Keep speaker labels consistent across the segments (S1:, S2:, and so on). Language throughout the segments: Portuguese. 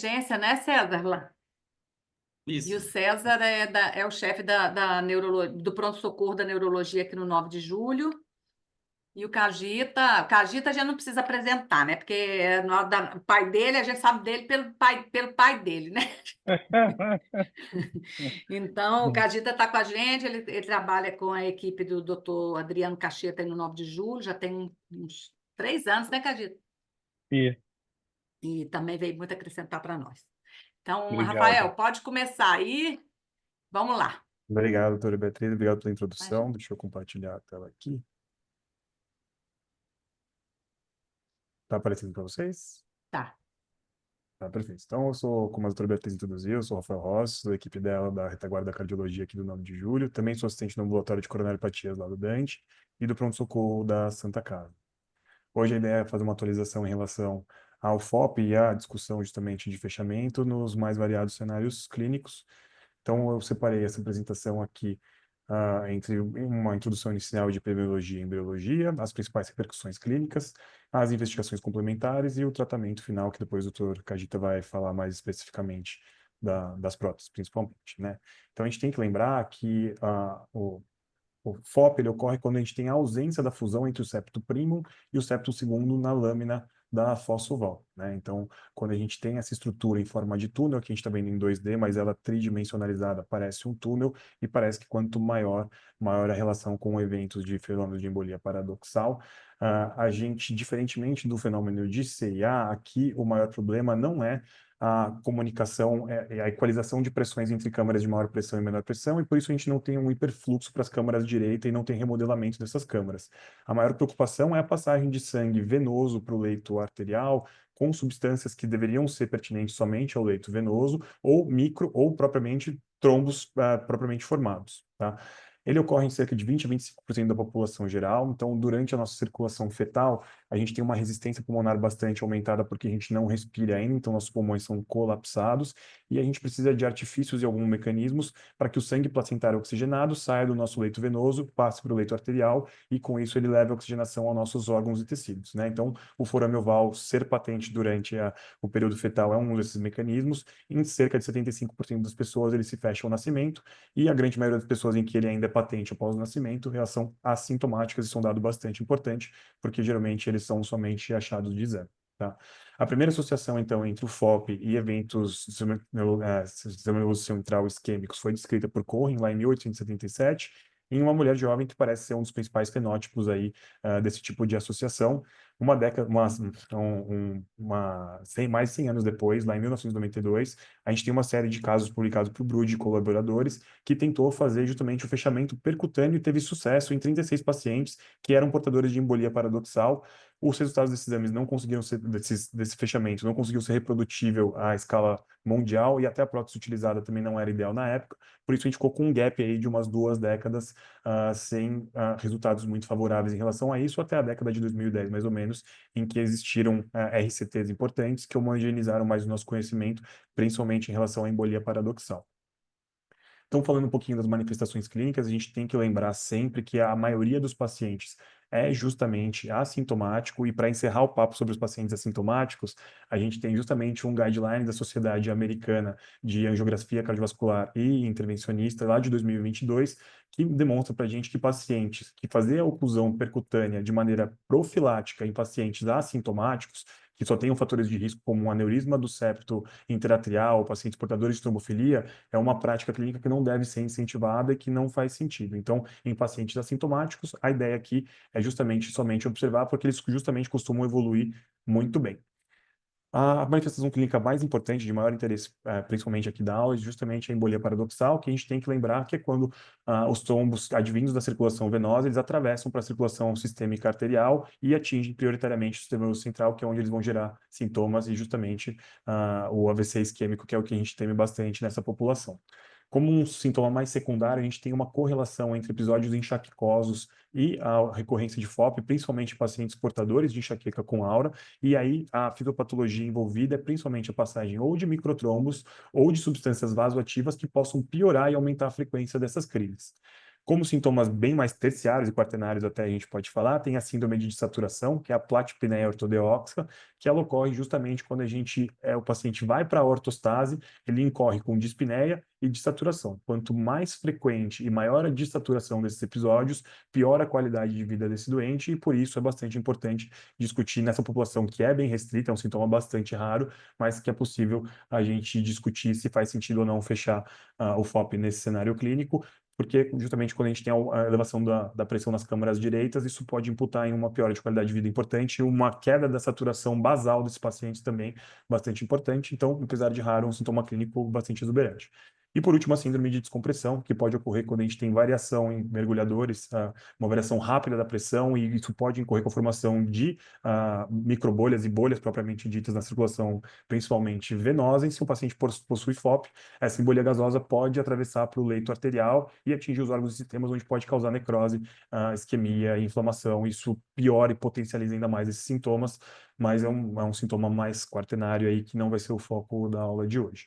S1: Agência, né, César? Lá. E o
S2: Isso.
S1: César é o chefe do pronto-socorro da neurologia aqui no 9 de julho. E o Cagita já não precisa apresentar, né? Porque o pai dele, a gente sabe dele pelo pai dele, né? Então, o Cagita está com a gente, ele trabalha com a equipe do doutor Adriano Cacheta aí no 9 de julho, já tem uns 3 anos, né, Cagita?
S3: E,
S1: E também veio muito acrescentar para nós. Então,
S3: obrigado.
S1: Rafael, pode começar aí. Vamos lá.
S3: Obrigado, doutora Beatriz. Obrigado pela introdução.
S1: Imagina.
S3: Deixa eu compartilhar a tela aqui. Tá aparecendo para vocês?
S1: Tá.
S3: Tá, perfeito. Então, eu sou, como a doutora Beatriz introduziu, eu sou o Rafael Rossi, da equipe dela, da retaguarda da cardiologia aqui do 9 de julho. Também sou assistente no ambulatório de coronariopatias lá do Dante e do pronto-socorro da Santa Casa. Hoje a ideia é fazer uma atualização em relação ao FOP e à discussão justamente de fechamento nos mais variados cenários clínicos. Então, eu separei essa apresentação aqui entre uma introdução inicial de epidemiologia e embriologia, as principais repercussões clínicas, as investigações complementares e o tratamento final, que depois o Dr. Kajita vai falar mais especificamente das próteses, principalmente, né? Então, a gente tem que lembrar que o FOP ele ocorre quando a gente tem a ausência da fusão entre o septo primum e o septo segundo na lâmina da fossa oval, né? Então, quando a gente tem essa estrutura em forma de túnel, que a gente está vendo em 2D, mas ela tridimensionalizada, parece um túnel, e parece que quanto maior a relação com eventos de fenômeno de embolia paradoxal. A gente, diferentemente do fenômeno de CIA, aqui o maior problema não é a comunicação, a equalização de pressões entre câmaras de maior pressão e menor pressão, e por isso a gente não tem um hiperfluxo para as câmaras direita e não tem remodelamento dessas câmaras. A maior preocupação é a passagem de sangue venoso para o leito arterial, com substâncias que deveriam ser pertinentes somente ao leito venoso, ou micro, ou propriamente trombos propriamente formados, tá? Ele ocorre em cerca de 20 a 25% da população geral, então durante a nossa circulação fetal, a gente tem uma resistência pulmonar bastante aumentada porque a gente não respira ainda, então nossos pulmões são colapsados e a gente precisa de artifícios e alguns mecanismos para que o sangue placentário oxigenado saia do nosso leito venoso, passe para o leito arterial e com isso ele leve a oxigenação aos nossos órgãos e tecidos, né? Então, o forame oval ser patente durante o período fetal é um desses mecanismos. Em cerca de 75% das pessoas ele se fecha ao nascimento e a grande maioria das pessoas em que ele ainda é patente após o nascimento, elas são assintomáticas e são um dado bastante importante, porque geralmente eles são somente achados de zero. Tá? A primeira associação, então, entre o FOP e eventos de sistema nervoso central isquêmicos foi descrita por Cohen lá em 1877, em uma mulher jovem que parece ser um dos principais fenótipos aí desse tipo de associação. Uma década, mais de 100 anos depois, lá em 1992, a gente tem uma série de casos publicados por Brood e colaboradores que tentou fazer justamente o fechamento percutâneo e teve sucesso em 36 pacientes que eram portadores de embolia paradoxal. Os resultados desses exames não conseguiram ser, desse fechamento, não conseguiu ser reprodutível à escala mundial e até a prótese utilizada também não era ideal na época. Por isso a gente ficou com um gap aí de umas 2 décadas sem resultados muito favoráveis em relação a isso, até a década de 2010, mais ou menos, em que existiram RCTs importantes que homogeneizaram mais o nosso conhecimento, principalmente em relação à embolia paradoxal. Então, falando um pouquinho das manifestações clínicas, a gente tem que lembrar sempre que a maioria dos pacientes é justamente assintomático, e para encerrar o papo sobre os pacientes assintomáticos, a gente tem justamente um guideline da Sociedade Americana de Angiografia Cardiovascular e Intervencionista, lá de 2022, que demonstra para a gente que pacientes que fazer a oclusão percutânea de maneira profilática em pacientes assintomáticos, que só tenham fatores de risco como um aneurisma do septo interatrial, pacientes portadores de trombofilia, é uma prática clínica que não deve ser incentivada e que não faz sentido. Então, em pacientes assintomáticos, a ideia aqui é justamente somente observar, porque eles justamente costumam evoluir muito bem. A manifestação clínica mais importante, de maior interesse, principalmente aqui da aula, é justamente a embolia paradoxal, que a gente tem que lembrar que é quando os trombos advindos da circulação venosa, eles atravessam para a circulação sistêmica arterial e atingem prioritariamente o sistema nervoso central, que é onde eles vão gerar sintomas e justamente o AVC isquêmico, que é o que a gente teme bastante nessa população. Como um sintoma mais secundário, a gente tem uma correlação entre episódios enxaquecosos e a recorrência de FOP, principalmente em pacientes portadores de enxaqueca com aura, e aí a fisiopatologia envolvida é principalmente a passagem ou de microtrombos ou de substâncias vasoativas que possam piorar e aumentar a frequência dessas crises. Como sintomas bem mais terciários e quaternários, até a gente pode falar, tem a síndrome de desaturação, que é a platipneia ortodeoxa, que ela ocorre justamente quando o paciente vai para a ortostase, ele incorre com dispneia e desaturação. Quanto mais frequente e maior a desaturação desses episódios, pior a qualidade de vida desse doente, e por isso é bastante importante discutir nessa população que é bem restrita, é um sintoma bastante raro, mas que é possível a gente discutir se faz sentido ou não fechar o FOP nesse cenário clínico, porque justamente quando a gente tem a elevação da pressão nas câmaras direitas, isso pode imputar em uma piora de qualidade de vida importante e uma queda da saturação basal desses pacientes também bastante importante. Então, apesar de raro, é um sintoma clínico bastante exuberante. E por último, a síndrome de descompressão, que pode ocorrer quando a gente tem variação em mergulhadores, uma variação rápida da pressão, e isso pode ocorrer com a formação de microbolhas e bolhas propriamente ditas na circulação, principalmente venosa. E se o paciente possui FOP, essa embolia gasosa pode atravessar para o leito arterial e atingir os órgãos e sistemas, onde pode causar necrose, isquemia e inflamação. Isso piora e potencializa ainda mais esses sintomas, mas é um sintoma mais quaternário aí que não vai ser o foco da aula de hoje.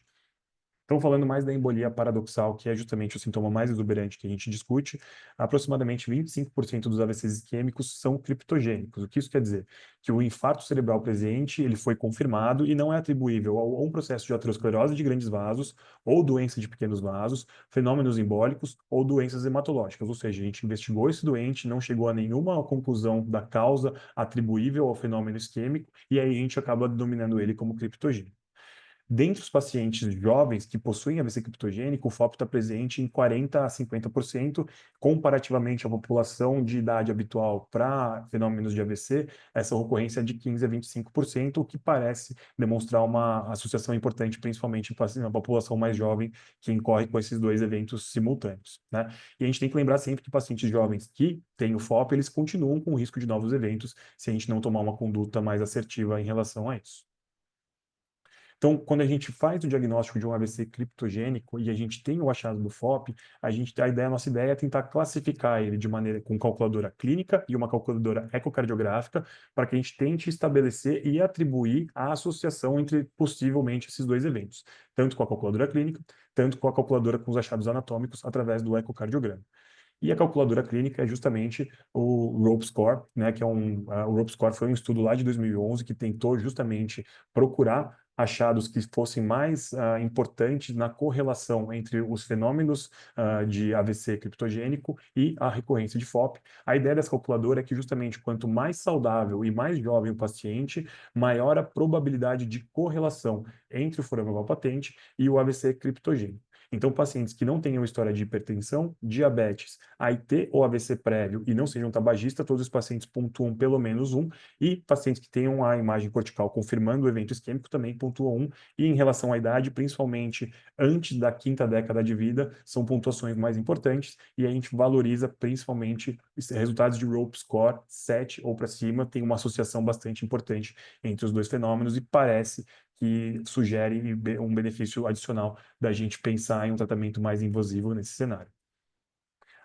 S3: Então, falando mais da embolia paradoxal, que é justamente o sintoma mais exuberante que a gente discute, aproximadamente 25% dos AVCs isquêmicos são criptogênicos. O que isso quer dizer? Que o infarto cerebral presente, ele foi confirmado e não é atribuível a um processo de aterosclerose de grandes vasos, ou doença de pequenos vasos, fenômenos embólicos ou doenças hematológicas. Ou seja, a gente investigou esse doente, não chegou a nenhuma conclusão da causa atribuível ao fenômeno isquêmico, e aí a gente acaba denominando ele como criptogênico. Dentre os pacientes jovens que possuem AVC criptogênico, o FOP está presente em 40% a 50%, comparativamente à população de idade habitual para fenômenos de AVC, essa ocorrência é de 15% a 25%, o que parece demonstrar uma associação importante, principalmente na população mais jovem, que incorre com esses dois eventos simultâneos, né? E a gente tem que lembrar sempre que pacientes jovens que têm o FOP, eles continuam com o risco de novos eventos se a gente não tomar uma conduta mais assertiva em relação a isso. Então, quando a gente faz o diagnóstico de um AVC criptogênico e a gente tem o achado do FOP, a nossa ideia é tentar classificar ele de maneira com calculadora clínica e uma calculadora ecocardiográfica, para que a gente tente estabelecer e atribuir a associação entre possivelmente esses dois eventos, tanto com a calculadora clínica, tanto com a calculadora com os achados anatômicos através do ecocardiograma. E a calculadora clínica é justamente o ROPE Score, né, o ROPE Score foi um estudo lá de 2011 que tentou justamente procurar achados que fossem mais importantes na correlação entre os fenômenos de AVC criptogênico e a recorrência de FOP. A ideia dessa calculadora é que justamente quanto mais saudável e mais jovem o paciente, maior a probabilidade de correlação entre o forama patente e o AVC criptogênico. Então, pacientes que não tenham história de hipertensão, diabetes, AIT ou AVC prévio e não sejam tabagistas, todos os pacientes pontuam pelo menos um, e pacientes que tenham a imagem cortical confirmando o evento isquêmico também pontuam um, e em relação à idade, principalmente antes da quinta década de vida, são pontuações mais importantes, e a gente valoriza principalmente resultados de ROPE Score 7 ou para cima, tem uma associação bastante importante entre os dois fenômenos, e parece que sugere um benefício adicional da gente pensar em um tratamento mais invasivo nesse cenário.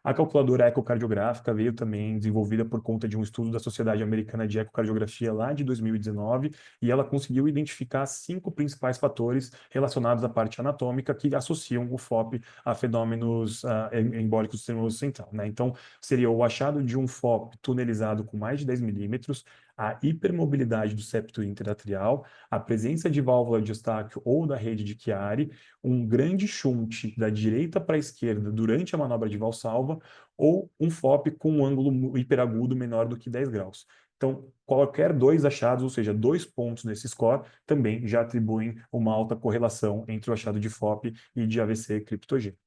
S3: A calculadora ecocardiográfica veio também desenvolvida por conta de um estudo da Sociedade Americana de Ecocardiografia lá de 2019, e ela conseguiu identificar 5 principais fatores relacionados à parte anatômica que associam o FOP a fenômenos embólicos do sistema nervoso central, né? Então, seria o achado de um FOP tunelizado com mais de 10 milímetros, a hipermobilidade do septo interatrial, a presença de válvula de Eustáquio ou da rede de Chiari, um grande shunt da direita para a esquerda durante a manobra de Valsalva, ou um FOP com um ângulo hiperagudo menor do que 10 graus. Então, qualquer dois achados, ou seja, 2 pontos nesse score, também já atribuem uma alta correlação entre o achado de FOP e de AVC criptogênico.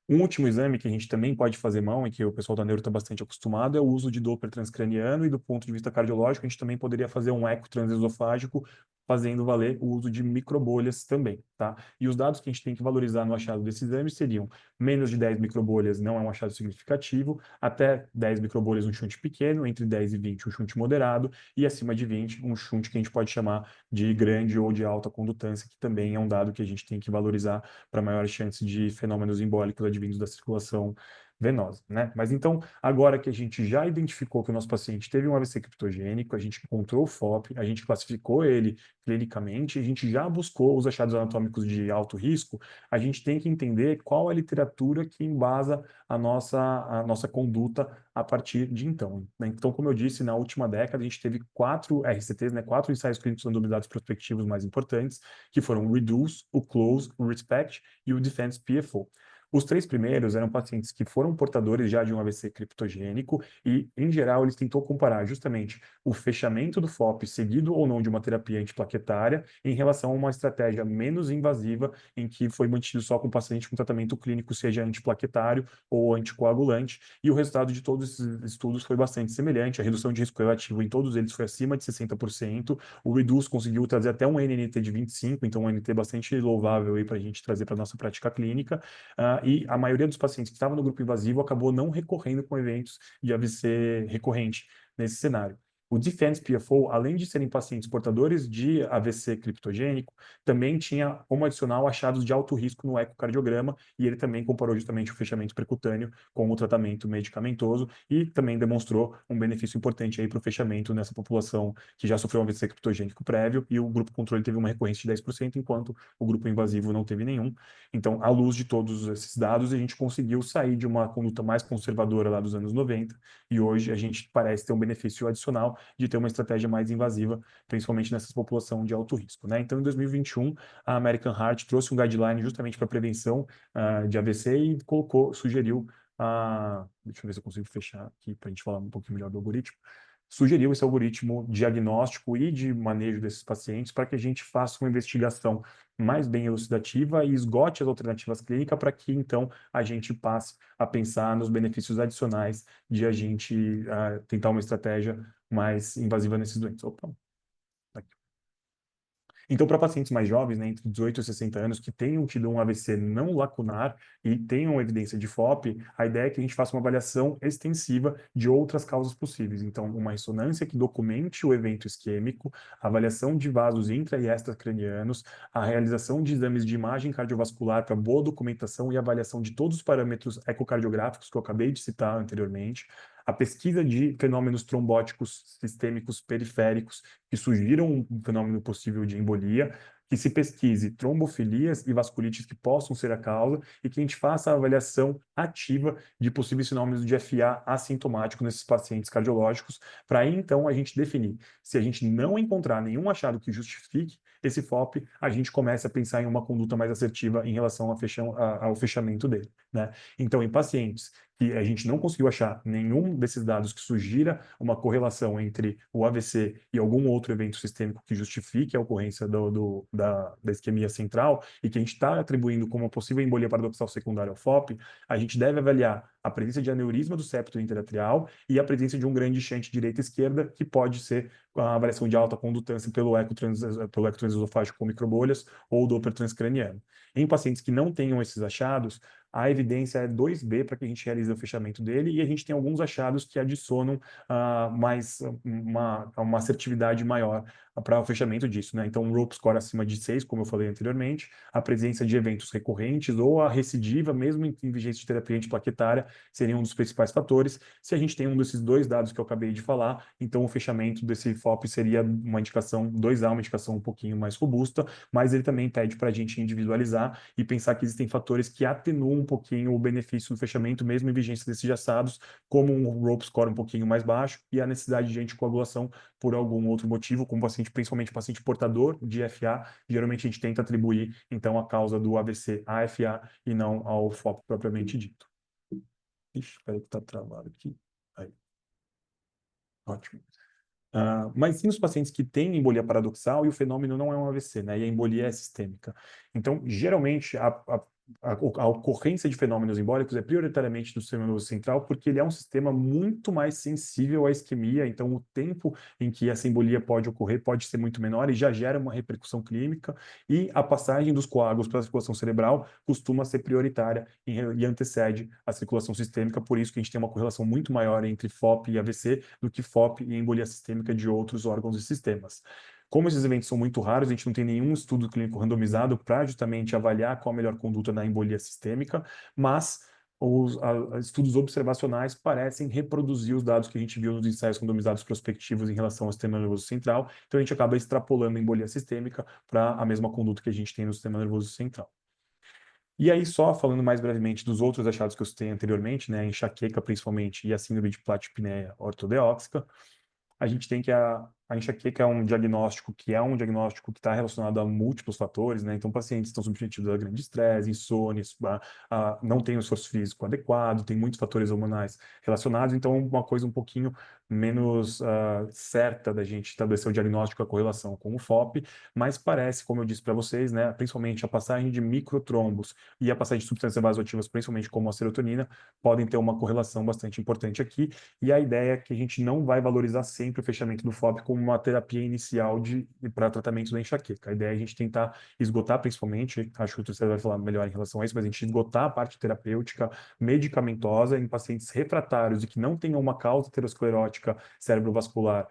S3: Um último exame que a gente também pode fazer mão e que o pessoal da neuro está bastante acostumado é o uso de Doppler transcraniano, e do ponto de vista cardiológico a gente também poderia fazer um eco transesofágico fazendo valer o uso de microbolhas também, tá? E os dados que a gente tem que valorizar no achado desse exame seriam menos de 10 microbolhas não é um achado significativo, até 10 microbolhas um shunt pequeno, entre 10 e 20 um shunt moderado, e acima de 20 um shunt que a gente pode chamar de grande ou de alta condutância, que também é um dado que a gente tem que valorizar para maiores chances de fenômenos embólicos advindos da circulação venosa, né? Mas então, agora que a gente já identificou que o nosso paciente teve um AVC criptogênico, a gente encontrou o FOP, a gente classificou ele clinicamente, a gente já buscou os achados anatômicos de alto risco, a gente tem que entender qual a literatura que embasa a nossa conduta a partir de então, né? Então, como eu disse, na última década, a gente teve 4 RCTs, né, 4 ensaios clínicos randomizados prospectivos mais importantes, que foram o REDUCE, o CLOSE, o RESPECT e o DEFENSE PFO. Os 3 primeiros eram pacientes que foram portadores já de um AVC criptogênico e, em geral, eles tentou comparar justamente o fechamento do FOP seguido ou não de uma terapia antiplaquetária em relação a uma estratégia menos invasiva em que foi mantido só com o paciente com tratamento clínico, seja antiplaquetário ou anticoagulante, e o resultado de todos esses estudos foi bastante semelhante. A redução de risco relativo em todos eles foi acima de 60%. O REDUCE conseguiu trazer até um NNT de 25, então um NNT bastante louvável para a gente trazer para a nossa prática clínica. E a maioria dos pacientes que estavam no grupo invasivo acabou não recorrendo com eventos de AVC recorrente nesse cenário. O Defense PFO, além de serem pacientes portadores de AVC criptogênico, também tinha como adicional achados de alto risco no ecocardiograma, e ele também comparou justamente o fechamento percutâneo com o tratamento medicamentoso e também demonstrou um benefício importante aí para o fechamento nessa população que já sofreu um AVC criptogênico prévio, e o grupo controle teve uma recorrência de 10%, enquanto o grupo invasivo não teve nenhum. Então, à luz de todos esses dados, a gente conseguiu sair de uma conduta mais conservadora lá dos anos 90, e hoje a gente parece ter um benefício adicional de ter uma estratégia mais invasiva, principalmente nessa população de alto risco, né? Então, em 2021, a American Heart trouxe um guideline justamente para prevenção de AVC e sugeriu deixa eu ver se eu consigo fechar aqui para a gente falar um pouquinho melhor do algoritmo. Sugeriu esse algoritmo diagnóstico e de manejo desses pacientes para que a gente faça uma investigação mais bem elucidativa e esgote as alternativas clínicas para que, então, a gente passe a pensar nos benefícios adicionais de a gente tentar uma estratégia mais invasiva nesses doentes. Opa, aqui. Então, para pacientes mais jovens, né, entre 18 e 60 anos, que tenham tido um AVC não lacunar e tenham evidência de FOP, a ideia é que a gente faça uma avaliação extensiva de outras causas possíveis. Então, uma ressonância que documente o evento isquêmico, avaliação de vasos intra e extracranianos, a realização de exames de imagem cardiovascular para boa documentação e avaliação de todos os parâmetros ecocardiográficos que eu acabei de citar anteriormente, a pesquisa de fenômenos trombóticos sistêmicos periféricos que sugiram um fenômeno possível de embolia, que se pesquise trombofilias e vasculites que possam ser a causa e que a gente faça a avaliação ativa de possíveis fenômenos de FA assintomático nesses pacientes cardiológicos, para aí então a gente definir. Se a gente não encontrar nenhum achado que justifique esse FOP, a gente começa a pensar em uma conduta mais assertiva em relação ao fechamento dele, né? Então, em pacientes que a gente não conseguiu achar nenhum desses dados que sugira uma correlação entre o AVC e algum outro evento sistêmico que justifique a ocorrência da isquemia central e que a gente está atribuindo como possível embolia paradoxal secundária ao FOP, a gente deve avaliar a presença de aneurisma do septo interatrial e a presença de um grande shunt direita-esquerda, que pode ser a avaliação de alta condutância pelo ecotransesofágico com microbolhas ou Doppler transcraniano. Em pacientes que não tenham esses achados, a evidência é 2B para que a gente realize o fechamento dele, e a gente tem alguns achados que adicionam uma assertividade maior para o fechamento disso, né? Então, um ROPE score acima de 6, como eu falei anteriormente, a presença de eventos recorrentes ou a recidiva, mesmo em vigência de terapia antiplaquetária, seria um dos principais fatores. Se a gente tem um desses dois dados que eu acabei de falar, então o fechamento desse FOP seria uma indicação 2A, uma indicação um pouquinho mais robusta, mas ele também pede para a gente individualizar e pensar que existem fatores que atenuam um pouquinho o benefício do fechamento, mesmo em vigência desses assados, como um ROPE score um pouquinho mais baixo e a necessidade de anticoagulação por algum outro motivo, como paciente, principalmente paciente portador de FA, geralmente a gente tenta atribuir, então, a causa do AVC à FA e não ao FOP propriamente dito. Ixi, espera que está travado aqui. Aí. Ótimo. Mas sim os pacientes que têm embolia paradoxal e o fenômeno não é um AVC, né? E a embolia é sistêmica. Então, geralmente, a ocorrência de fenômenos embólicos é prioritariamente do sistema nervoso central, porque ele é um sistema muito mais sensível à isquemia, então o tempo em que essa embolia pode ocorrer pode ser muito menor e já gera uma repercussão clínica, e a passagem dos coágulos para a circulação cerebral costuma ser prioritária e antecede a circulação sistêmica, por isso que a gente tem uma correlação muito maior entre FOP e AVC do que FOP e embolia sistêmica de outros órgãos e sistemas. Como esses eventos são muito raros, a gente não tem nenhum estudo clínico randomizado para justamente avaliar qual a melhor conduta na embolia sistêmica, mas estudos observacionais parecem reproduzir os dados que a gente viu nos ensaios randomizados prospectivos em relação ao sistema nervoso central. Então, a gente acaba extrapolando a embolia sistêmica para a mesma conduta que a gente tem no sistema nervoso central. E aí, só falando mais brevemente dos outros achados que eu citei anteriormente, né, a enxaqueca principalmente e a síndrome de platina ortodeóxica, a gente tem que a enxaqueca é um diagnóstico que está relacionado a múltiplos fatores, né? Então, pacientes estão submetidos a grande estresse, insônia, não tem o esforço físico adequado, tem muitos fatores hormonais relacionados, então uma coisa um pouquinho menos certa da gente estabelecer o diagnóstico, a correlação com o FOP, mas parece, como eu disse para vocês, né, principalmente a passagem de microtrombos e a passagem de substâncias vasoativas, principalmente como a serotonina, podem ter uma correlação bastante importante aqui, e a ideia é que a gente não vai valorizar sempre o fechamento do FOP como uma terapia inicial para tratamento da enxaqueca. A ideia é a gente tentar esgotar, principalmente, acho que o terceiro vai falar melhor em relação a isso, mas a gente esgotar a parte terapêutica medicamentosa em pacientes refratários e que não tenham uma causa aterosclerótica cerebrovascular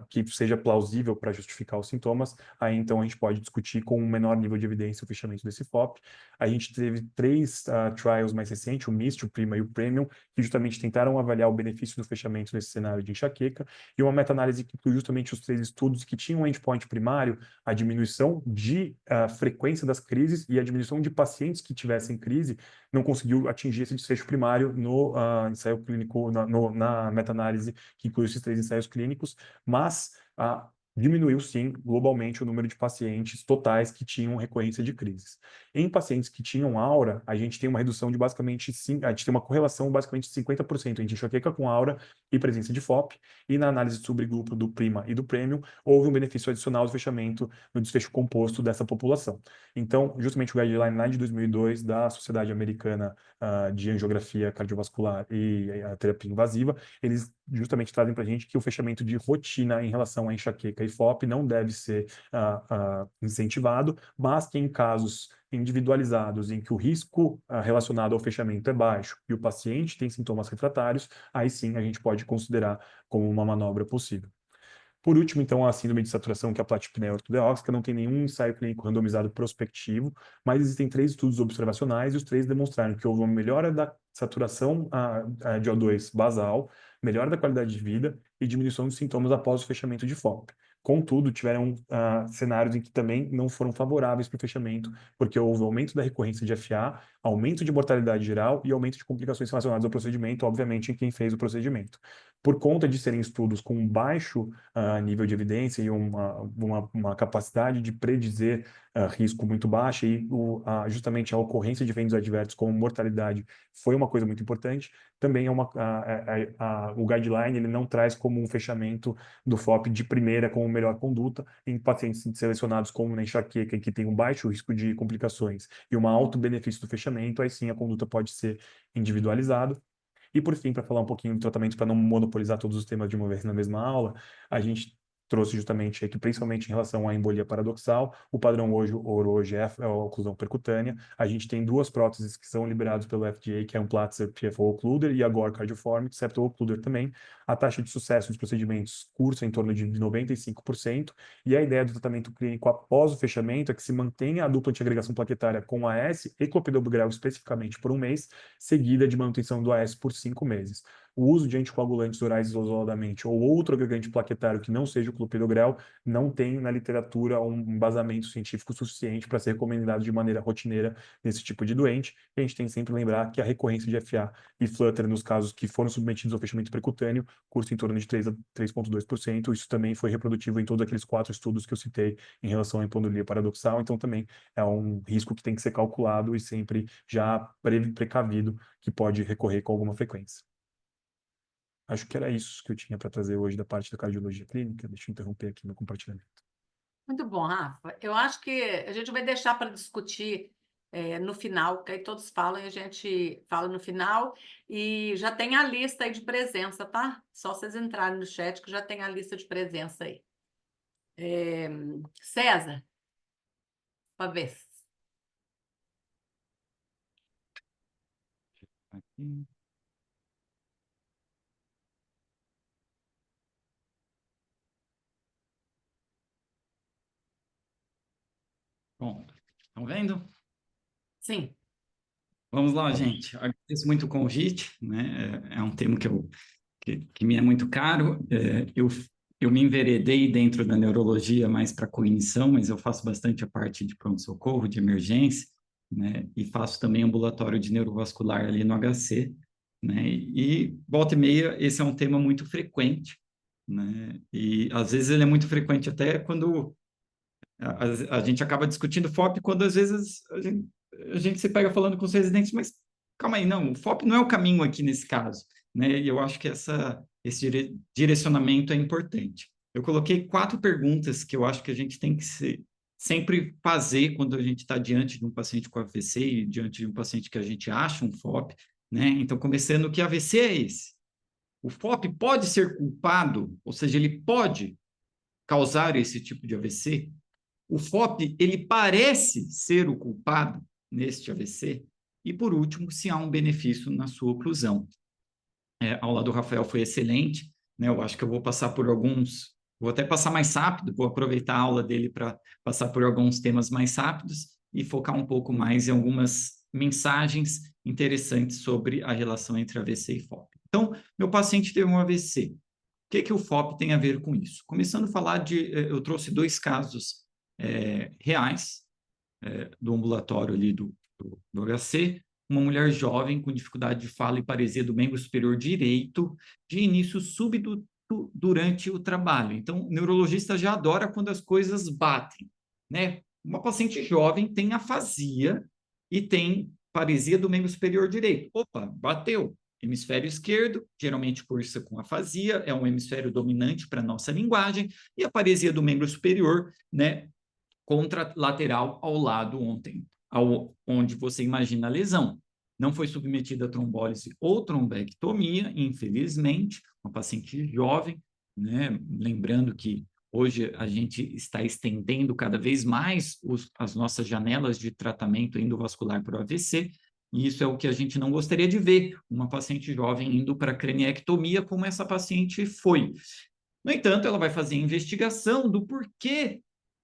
S3: que seja plausível para justificar os sintomas. Aí, então, a gente pode discutir com um menor nível de evidência o fechamento desse FOP. A gente teve três trials mais recentes, o MIST, o PRIMA e o PREMIUM, que justamente tentaram avaliar o benefício do fechamento nesse cenário de enxaqueca, e uma meta-análise que inclui justamente os três estudos que tinham um endpoint primário, a diminuição de frequência das crises e a diminuição de pacientes que tivessem crise, não conseguiu atingir esse desfecho primário no ensaio clínico, na meta-análise que inclui esses três ensaios clínicos, mas diminuiu sim globalmente o número de pacientes totais que tinham recorrência de crises. Em pacientes que tinham aura, a gente tem uma redução de basicamente, a gente tem uma correlação basicamente de 50% entre enxaqueca com aura e presença de FOP, e na análise de subgrupo do PRIMA e do PREMIUM, houve um benefício adicional do fechamento no desfecho composto dessa população. Então, justamente o guideline lá de 2002 da Sociedade Americana de Angiografia Cardiovascular e a Terapia Invasiva, eles justamente trazem para a gente que o fechamento de rotina em relação à enxaqueca e FOP não deve ser incentivado, mas que em casos individualizados em que o risco relacionado ao fechamento é baixo e o paciente tem sintomas refratários, aí sim a gente pode considerar como uma manobra possível. Por último, então, a síndrome de saturação, que é a platina ortodeóxica, não tem nenhum ensaio clínico randomizado prospectivo, mas existem três estudos observacionais e os três demonstraram que houve uma melhora da saturação de O2 basal, melhora da qualidade de vida e diminuição dos sintomas após o fechamento de FOP. Contudo, tiveram cenários em que também não foram favoráveis para o fechamento, porque houve aumento da recorrência de FA, aumento de mortalidade geral e aumento de complicações relacionadas ao procedimento, obviamente, em quem fez o procedimento. Por conta de serem estudos com baixo nível de evidência e uma capacidade de predizer risco muito baixa, e justamente a ocorrência de eventos adversos como mortalidade foi uma coisa muito importante. Também o guideline ele não traz como um fechamento do FOP de primeira como melhor conduta em pacientes selecionados como na enxaqueca, que tem um baixo risco de complicações e um alto benefício do fechamento, aí sim a conduta pode ser individualizada. E por fim, para falar um pouquinho do tratamento, para não monopolizar todos os temas de uma vez na mesma aula, a gente trouxe justamente aqui, principalmente em relação à embolia paradoxal, o padrão ouro hoje é a oclusão percutânea. A gente tem duas próteses que são liberadas pelo FDA, que é um Platzer PFO Occluder e a Gore Cardioform Septal Occluder também. A taxa de sucesso dos procedimentos cursa em torno de 95%, e a ideia do tratamento clínico após o fechamento é que se mantenha a dupla antiagregação plaquetária com AS e clopidogrel especificamente por um mês, seguida de manutenção do AS por 5 meses. O uso de anticoagulantes orais isoladamente ou outro agregante plaquetário que não seja o clopidogrel não tem na literatura um embasamento científico suficiente para ser recomendado de maneira rotineira nesse tipo de doente. E a gente tem que sempre lembrar que a recorrência de FA e flutter nos casos que foram submetidos ao fechamento percutâneo cursa em torno de 3 a 3,2%. Isso também foi reprodutivo em todos aqueles 4 estudos que eu citei em relação à embolia paradoxal. Então também é um risco que tem que ser calculado e sempre já precavido que pode recorrer com alguma frequência. Acho que era isso que eu tinha para trazer hoje da parte da cardiologia clínica. Deixa eu interromper aqui meu compartilhamento.
S1: Muito bom, Rafa. Eu acho que a gente vai deixar para discutir no final, que aí todos falam e a gente fala no final. E já tem a lista aí de presença, tá? Só vocês entrarem no chat que já tem a lista de presença aí. É, César, uma vez.
S2: Aqui. Bom, estão vendo?
S1: Sim.
S2: Vamos lá,
S3: Vamos.
S2: gente. Agradeço muito o convite, né? É um tema que me é muito caro. Eu me enveredei dentro da neurologia mais para cognição, mas eu faço bastante a parte de pronto-socorro, de emergência, né? E faço também ambulatório de neurovascular ali no HC, né? E volta e meia, esse é um tema muito frequente, né? E às vezes ele é muito frequente até quando a gente acaba discutindo FOP quando às vezes a gente se pega falando com os residentes, mas calma aí, não, o FOP não é o caminho aqui nesse caso, né? E eu acho que esse direcionamento é importante. Eu coloquei 4 perguntas que eu acho que a gente tem que sempre fazer quando a gente está diante de um paciente com AVC e diante de um paciente que a gente acha um FOP, né? Então, começando, que AVC é esse? O FOP pode ser culpado, ou seja, ele pode causar esse tipo de AVC? O FOP, ele parece ser o culpado neste AVC. E, por último, se há um benefício na sua oclusão. A aula do Rafael foi excelente, né? Eu acho que eu vou passar por alguns, vou até passar mais rápido, vou aproveitar a aula dele para passar por alguns temas mais rápidos e focar um pouco mais em algumas mensagens interessantes sobre a relação entre AVC e FOP. Então, meu paciente teve um AVC. O que o FOP tem a ver com isso? Começando a falar eu trouxe 2 casos reais do ambulatório ali do HC, uma mulher jovem com dificuldade de fala e paresia do membro superior direito, de início súbito durante o trabalho. Então, o neurologista já adora quando as coisas batem, né? Uma paciente jovem tem afasia e tem paresia do membro superior direito. Opa, bateu. Hemisfério esquerdo, geralmente cursa com afasia, é um hemisfério dominante para a nossa linguagem, e a paresia do membro superior, né, contralateral ao lado onde você imagina a lesão. Não foi submetida a trombólise ou trombectomia, infelizmente, uma paciente jovem, né? Lembrando que hoje a gente está estendendo cada vez mais as nossas janelas de tratamento endovascular para o AVC, e isso é o que a gente não gostaria de ver, uma paciente jovem indo para craniectomia, como essa paciente foi. No entanto, ela vai fazer a investigação do porquê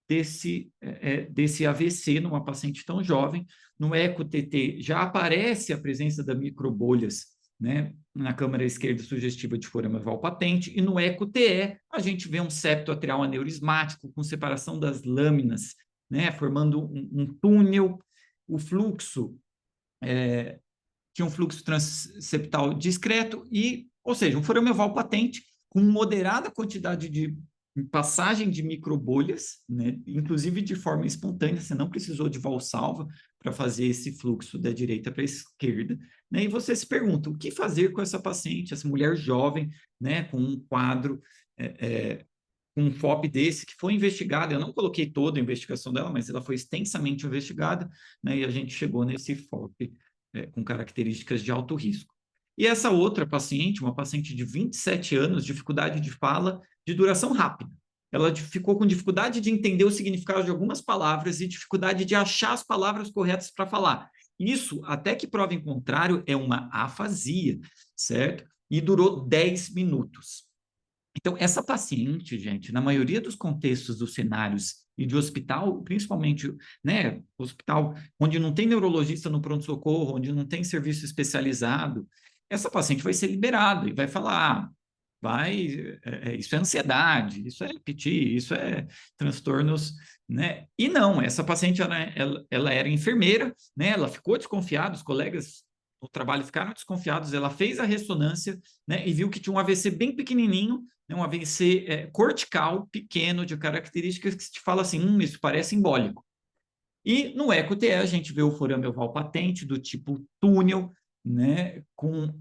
S2: desse AVC numa paciente tão jovem. No eco-TT já aparece a presença das microbolhas, né, na câmara esquerda sugestiva de forama valpatente, e no eco-TE a gente vê um septo atrial aneurismático com separação das lâminas, né, formando um túnel. O fluxo tinha um fluxo transeptal discreto ou seja, um forame oval patente com moderada quantidade de passagem de microbolhas, né? Inclusive de forma espontânea, você não precisou de valsalva para fazer esse fluxo da direita para a esquerda, né? E você se pergunta, o que fazer com essa paciente, essa mulher jovem, né, com um quadro, um FOP desse, que foi investigada, eu não coloquei toda a investigação dela, mas ela foi extensamente investigada, né, e a gente chegou nesse FOP com características de alto risco. E essa outra paciente, uma paciente de 27 anos, dificuldade de fala de duração rápida. Ela ficou com dificuldade de entender o significado de algumas palavras e dificuldade de achar as palavras corretas para falar. Isso, até que prova em contrário, é uma afasia, certo? E durou 10 minutos. Então, essa paciente, gente, na maioria dos contextos dos cenários e de hospital, principalmente, né, hospital onde não tem neurologista no pronto-socorro, onde não tem serviço especializado, essa paciente vai ser liberada e vai falar, isso é ansiedade, isso é PT, isso é transtornos, né? E não, essa paciente, ela era enfermeira, né? Ela ficou desconfiada, os colegas no trabalho ficaram desconfiados, ela fez a ressonância, né, e viu que tinha um AVC bem pequenininho, né, um AVC cortical, pequeno, de características que te fala assim, isso parece embólico. E no eco-TE a gente vê o forame oval patente do tipo túnel, né, com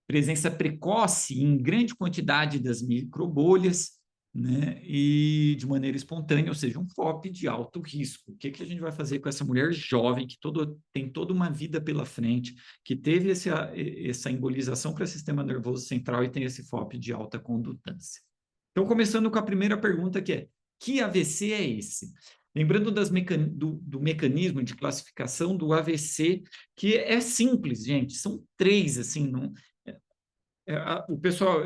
S2: presença precoce em grande quantidade das microbolhas, né, e de maneira espontânea, ou seja, um FOP de alto risco. O que a gente vai fazer com essa mulher jovem que tem toda uma vida pela frente, que teve essa embolização para o sistema nervoso central e tem esse FOP de alta condutância? Então, começando com a primeira pergunta, que AVC é esse? Lembrando do mecanismo de classificação do AVC, que é simples, gente, são 3, assim, O pessoal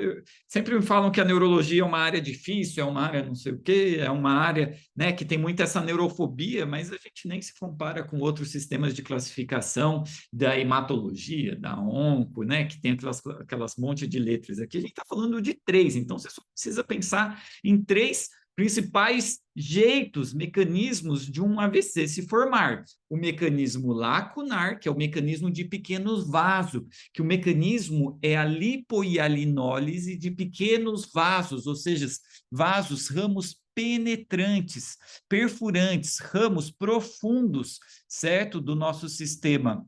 S2: sempre me falam que a neurologia é uma área difícil, é uma área não sei o quê, é uma área, né, que tem muita essa neurofobia, mas a gente nem se compara com outros sistemas de classificação da hematologia, da onco, né, que tem aquelas monte de letras. Aqui a gente está falando de 3, então você só precisa pensar em 3 principais jeitos, mecanismos de um AVC se formar. O mecanismo lacunar, que é o mecanismo de pequenos vasos, que o mecanismo é a lipohialinólise de pequenos vasos, ou seja, vasos, ramos penetrantes, perfurantes, ramos profundos, certo? Do nosso sistema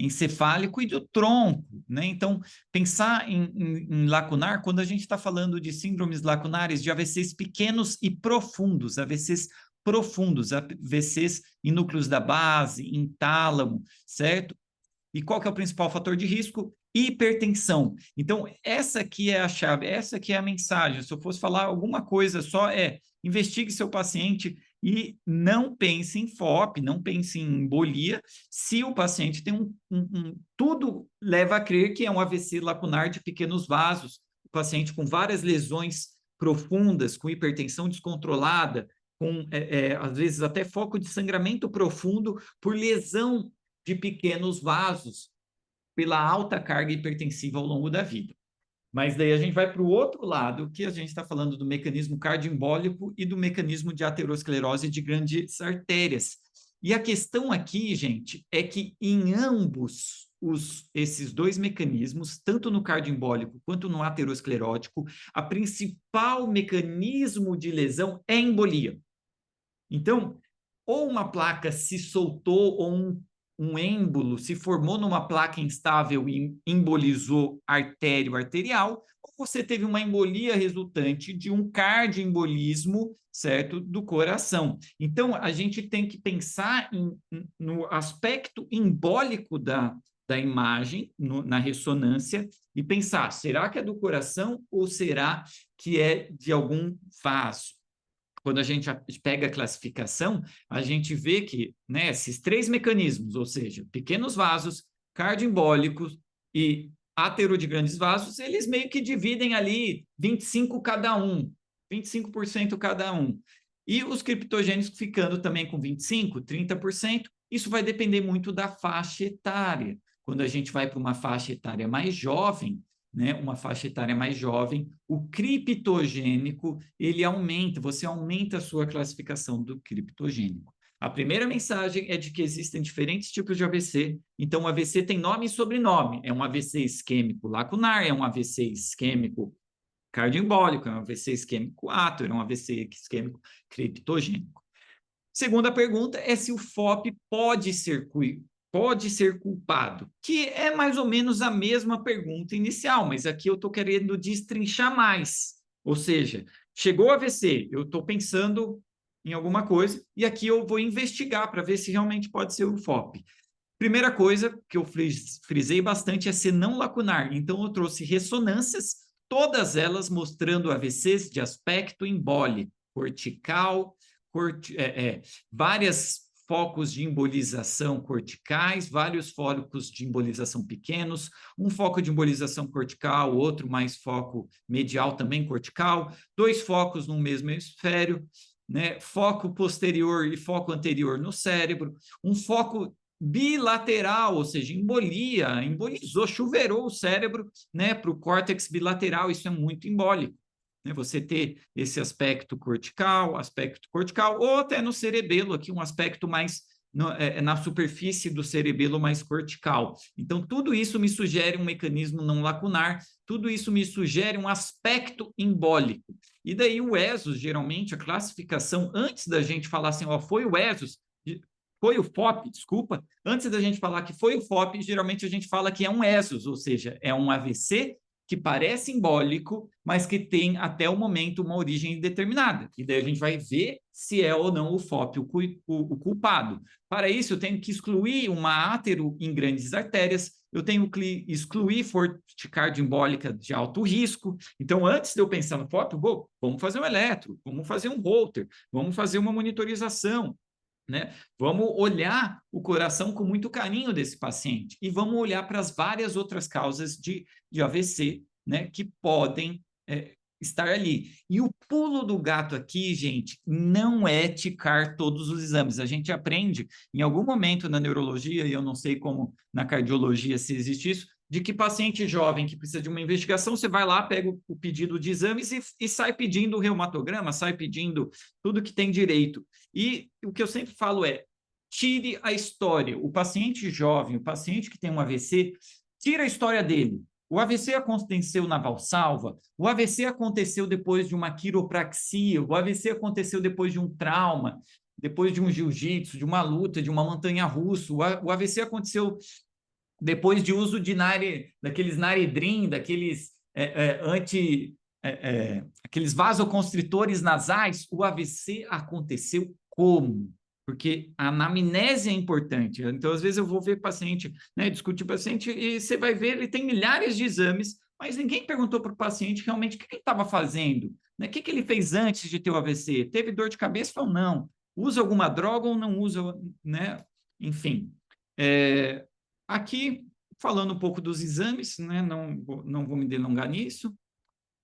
S2: encefálico e do tronco, né? Então, pensar em lacunar, quando a gente está falando de síndromes lacunares, de AVCs pequenos e profundos, AVCs profundos, AVCs em núcleos da base, em tálamo, certo? E qual que é o principal fator de risco? Hipertensão. Então, essa aqui é a chave, essa aqui é a mensagem. Se eu fosse falar alguma coisa só, investigue seu paciente e não pense em FOP, não pense em embolia, se o paciente tem tudo leva a crer que é um AVC lacunar de pequenos vasos, o paciente com várias lesões profundas, com hipertensão descontrolada, com, às vezes, até foco de sangramento profundo por lesão de pequenos vasos, pela alta carga hipertensiva ao longo da vida. Mas daí a gente vai para o outro lado, que a gente está falando do mecanismo cardioembólico e do mecanismo de aterosclerose de grandes artérias. E a questão aqui, gente, é que em ambos esses 2 mecanismos, tanto no cardioembólico quanto no aterosclerótico, a principal mecanismo de lesão é embolia. Então, ou uma placa se soltou, ou um êmbolo se formou numa placa instável e embolizou artério arterial, ou você teve uma embolia resultante de um cardioembolismo, certo, do coração. Então, a gente tem que pensar no aspecto embólico da imagem, na ressonância, e pensar, será que é do coração ou será que é de algum vaso? Quando a gente pega a classificação, a gente vê que, né, esses 3 mecanismos, ou seja, pequenos vasos, cardioembólicos e átero de grandes vasos, eles meio que dividem ali 25 cada um, 25% cada um. E os criptogênicos ficando também com 25%, 30%, isso vai depender muito da faixa etária. Quando a gente vai para uma faixa etária mais jovem, né, uma faixa etária mais jovem, o criptogênico, ele aumenta, você aumenta a sua classificação do criptogênico. A primeira mensagem é de que existem diferentes tipos de AVC, então o AVC tem nome e sobrenome, é um AVC isquêmico lacunar, é um AVC isquêmico cardioembólico, é um AVC isquêmico átero, é um AVC isquêmico criptogênico. Segunda pergunta é se o FOP pode ser culpado, que é mais ou menos a mesma pergunta inicial, mas aqui eu estou querendo destrinchar mais. Ou seja, chegou o AVC, eu estou pensando em alguma coisa, e aqui eu vou investigar para ver se realmente pode ser o FOP. Primeira coisa que eu frisei bastante é ser não lacunar, então eu trouxe ressonâncias, todas elas mostrando AVCs de aspecto embólico, cortical, várias focos de embolização corticais, vários focos de embolização pequenos, um foco de embolização cortical, outro mais foco medial também cortical, 2 focos no mesmo hemisfério, né? Foco posterior e foco anterior no cérebro, um foco bilateral, ou seja, embolizou, chuveirou o cérebro, né, para o córtex bilateral, isso é muito embólico. Você ter esse aspecto cortical, ou até no cerebelo, aqui um aspecto mais na superfície do cerebelo mais cortical. Então, tudo isso me sugere um mecanismo não lacunar, tudo isso me sugere um aspecto embólico. E daí o ESUS, geralmente, a classificação, antes da gente falar assim, foi o ESUS, foi o FOP, desculpa, antes da gente falar que foi o FOP, geralmente a gente fala que é um ESUS, ou seja, é um AVC que parece embólico, mas que tem até o momento uma origem indeterminada. E daí a gente vai ver se é ou não o FOP o culpado. Para isso, eu tenho que excluir uma átero em grandes artérias, eu tenho que excluir forte cardioembólica de alto risco. Então, antes de eu pensar no FOP, vamos fazer um eletro, vamos fazer um Holter, vamos fazer uma monitorização. né? Vamos olhar o coração com muito carinho desse paciente e vamos olhar para as várias outras causas de AVC, né, que podem estar ali. E o pulo do gato aqui, gente, não é ticar todos os exames. A gente aprende em algum momento na neurologia, e eu não sei como na cardiologia se existe isso, de que paciente jovem que precisa de uma investigação, você vai lá, pega o pedido de exames e sai pedindo o reumatograma, sai pedindo tudo que tem direito. E o que eu sempre falo é, tire a história. O paciente jovem, o paciente que tem um AVC, tira a história dele. O AVC aconteceu na Valsalva, o AVC aconteceu depois de uma quiropraxia, o AVC aconteceu depois de um trauma, depois de um jiu-jitsu, de uma luta, de uma montanha-russa, o AVC aconteceu depois de uso de daqueles Naredrim, daqueles aqueles vasoconstritores nasais. O AVC aconteceu como? Porque a anamnese é importante. Então, às vezes, eu vou ver paciente, né, discutir paciente, e você vai ver, ele tem milhares de exames, mas ninguém perguntou para o paciente realmente o que ele estava fazendo, né? O que ele fez antes de ter o AVC? Teve dor de cabeça ou não? Usa alguma droga ou não usa, né? Enfim. Aqui, falando um pouco dos exames, né? Não vou me delongar nisso.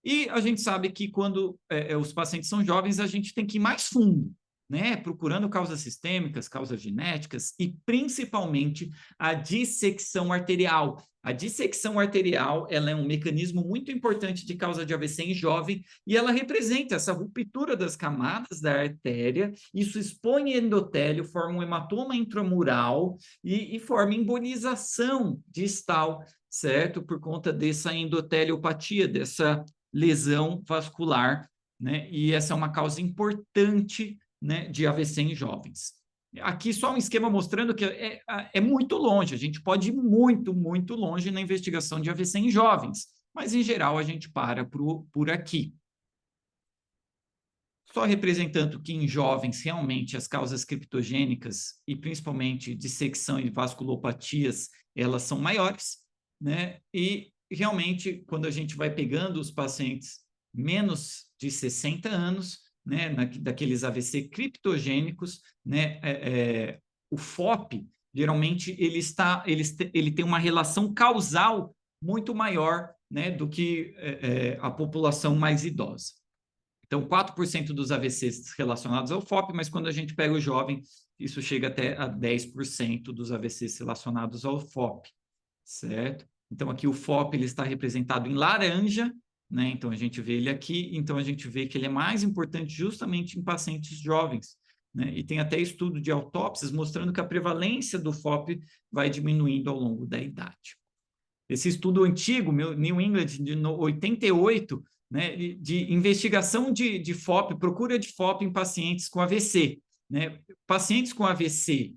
S2: E a gente sabe que quando os pacientes são jovens, a gente tem que ir mais fundo, né? Procurando causas sistêmicas, causas genéticas e principalmente a dissecção arterial. A dissecção arterial, ela é um mecanismo muito importante de causa de AVC em jovem e ela representa essa ruptura das camadas da artéria, isso expõe endotélio, forma um hematoma intramural e forma embolização distal, certo? Por conta dessa endoteliopatia, dessa lesão vascular, né? E essa é uma causa importante, né, de AVC em jovens. Aqui só um esquema mostrando que é muito longe, a gente pode ir muito, muito longe na investigação de AVC em jovens, mas em geral a gente para por aqui. Só representando que em jovens realmente as causas criptogênicas e principalmente dissecção e vasculopatias, elas são maiores, né? E realmente quando a gente vai pegando os pacientes menos de 60 anos, né, daqueles AVC criptogênicos, né, o FOP, geralmente, ele tem uma relação causal muito maior, né, do que a população mais idosa. Então, 4% dos AVCs relacionados ao FOP, mas quando a gente pega o jovem, isso chega até a 10% dos AVCs relacionados ao FOP, certo? Então, aqui o FOP ele está representado em laranja, né? Então, a gente vê ele aqui, então a gente vê que ele é mais importante justamente em pacientes jovens, né? E tem até estudo de autópsias mostrando que a prevalência do FOP vai diminuindo ao longo da idade. Esse estudo antigo, New England, de 88, né, de investigação de FOP, procura de FOP em pacientes com AVC, né? Pacientes com AVC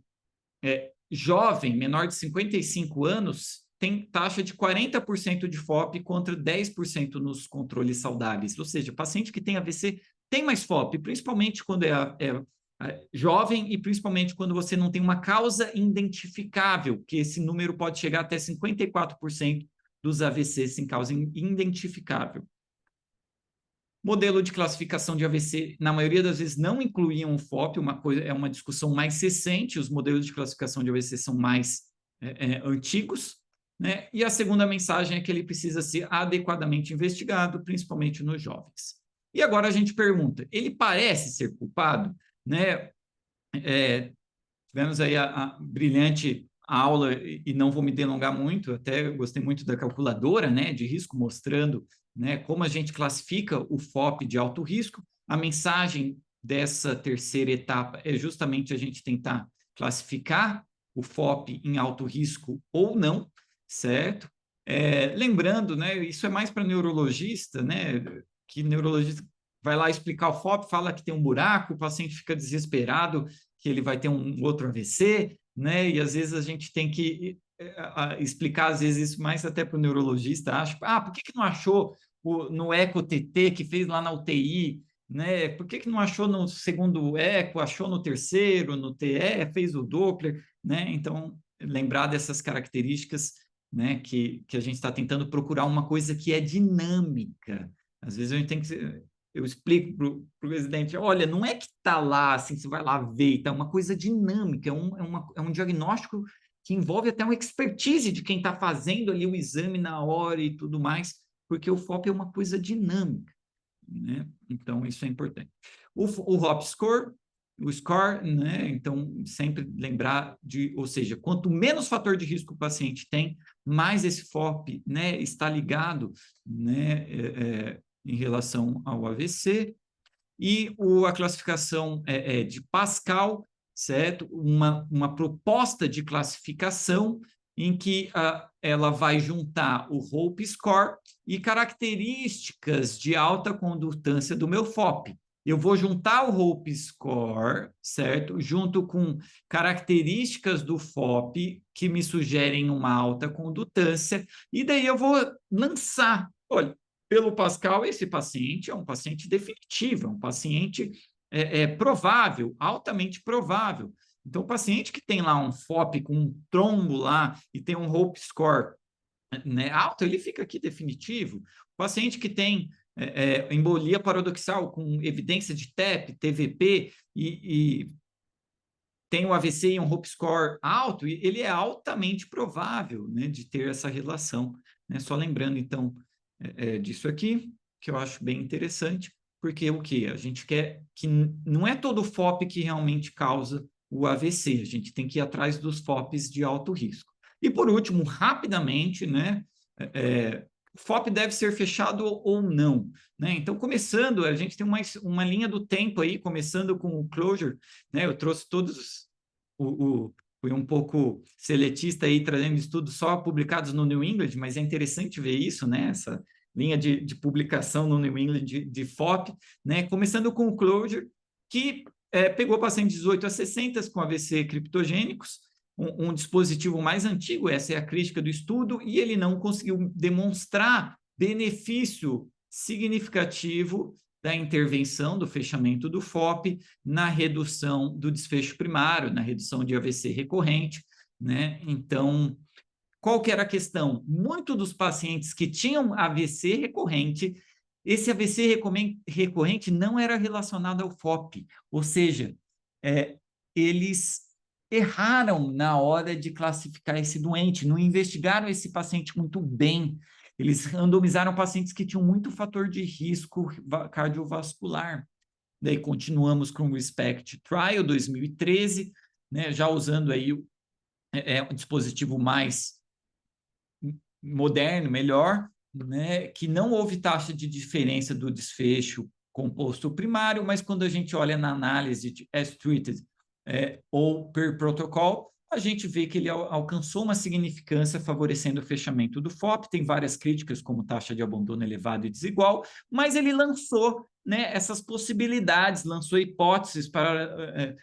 S2: jovem, menor de 55 anos, tem taxa de 40% de FOP contra 10% nos controles saudáveis. Ou seja, paciente que tem AVC tem mais FOP, principalmente quando é jovem e principalmente quando você não tem uma causa identificável, que esse número pode chegar até 54% dos AVCs sem causa identificável. Modelo de classificação de AVC, na maioria das vezes, não incluíam o FOP, é uma discussão mais recente, os modelos de classificação de AVC são mais antigos, né? E a segunda mensagem é que ele precisa ser adequadamente investigado, principalmente nos jovens. E agora a gente pergunta, ele parece ser culpado? Né? Tivemos aí a brilhante aula, e não vou me delongar muito, até gostei muito da calculadora, né, de risco, mostrando, né, como a gente classifica o FOP de alto risco. A mensagem dessa terceira etapa é justamente a gente tentar classificar o FOP em alto risco ou não, certo? Lembrando, né, isso é mais para neurologista, né, que neurologista vai lá explicar o FOP, fala que tem um buraco, o paciente fica desesperado que ele vai ter um outro AVC, né? E às vezes a gente tem que explicar, às vezes, isso mais até para o neurologista. Acho, por que não achou no eco-TT que fez lá na UTI, né? Por que não achou no segundo eco, achou no terceiro, no TE, fez o Doppler, né? Então, lembrar dessas características, né? Que a gente está tentando procurar uma coisa que é dinâmica. Às vezes a gente tem que eu explico para o residente, olha, não é que está lá, assim, você vai lá ver, está uma coisa dinâmica, é um diagnóstico que envolve até uma expertise de quem está fazendo ali o exame na hora e tudo mais, porque o FOP é uma coisa dinâmica, né? Então, isso é importante. O HOP Score, o score, né? Então, sempre lembrar ou seja, quanto menos fator de risco o paciente tem, mais esse FOP, né, está ligado, né, em relação ao AVC. E a classificação de Pascal, certo? Uma proposta de classificação em que ela vai juntar o HOPE Score e características de alta condutância do meu FOP. Eu vou juntar o HOPE Score, certo? Junto com características do FOP que me sugerem uma alta condutância, e daí eu vou lançar. Olha, pelo Pascal, esse paciente é um paciente definitivo, é um paciente provável, altamente provável. Então, o paciente que tem lá um FOP com um trombo lá e tem um HOPE Score, né, alto, ele fica aqui definitivo. O paciente que tem embolia paradoxal com evidência de TEP, TVP e tem o AVC e um HOPE Score alto, ele é altamente provável, né, de ter essa relação, né? Só lembrando, então, disso aqui, que eu acho bem interessante, porque o que? A gente quer que não é todo FOP que realmente causa o AVC, a gente tem que ir atrás dos FOPs de alto risco. E por último, rapidamente, né, o FOP deve ser fechado ou não, né? Então, começando, a gente tem uma linha do tempo aí, começando com o closure, né? Eu trouxe todos fui um pouco seletista aí, trazendo estudos só publicados no New England, mas é interessante ver isso, né? Essa linha de publicação no New England de FOP, né? Começando com o closure, que pegou pacientes de 18 a 60 com AVC criptogênicos, um dispositivo mais antigo, essa é a crítica do estudo, e ele não conseguiu demonstrar benefício significativo da intervenção, do fechamento do FOP, na redução do desfecho primário, na redução de AVC recorrente, né? Então, qual que era a questão? Muitos dos pacientes que tinham AVC recorrente, esse AVC recorrente não era relacionado ao FOP, ou seja, eles erraram na hora de classificar esse doente, não investigaram esse paciente muito bem, eles randomizaram pacientes que tinham muito fator de risco cardiovascular. Daí continuamos com o RESPECT Trial 2013, né, já usando aí um dispositivo mais moderno, melhor, né, que não houve taxa de diferença do desfecho composto primário, mas quando a gente olha na análise de as-treated ou per protocol, a gente vê que ele alcançou uma significância favorecendo o fechamento do FOP, tem várias críticas, como taxa de abandono elevado e desigual, mas ele lançou, né, essas possibilidades, lançou hipóteses para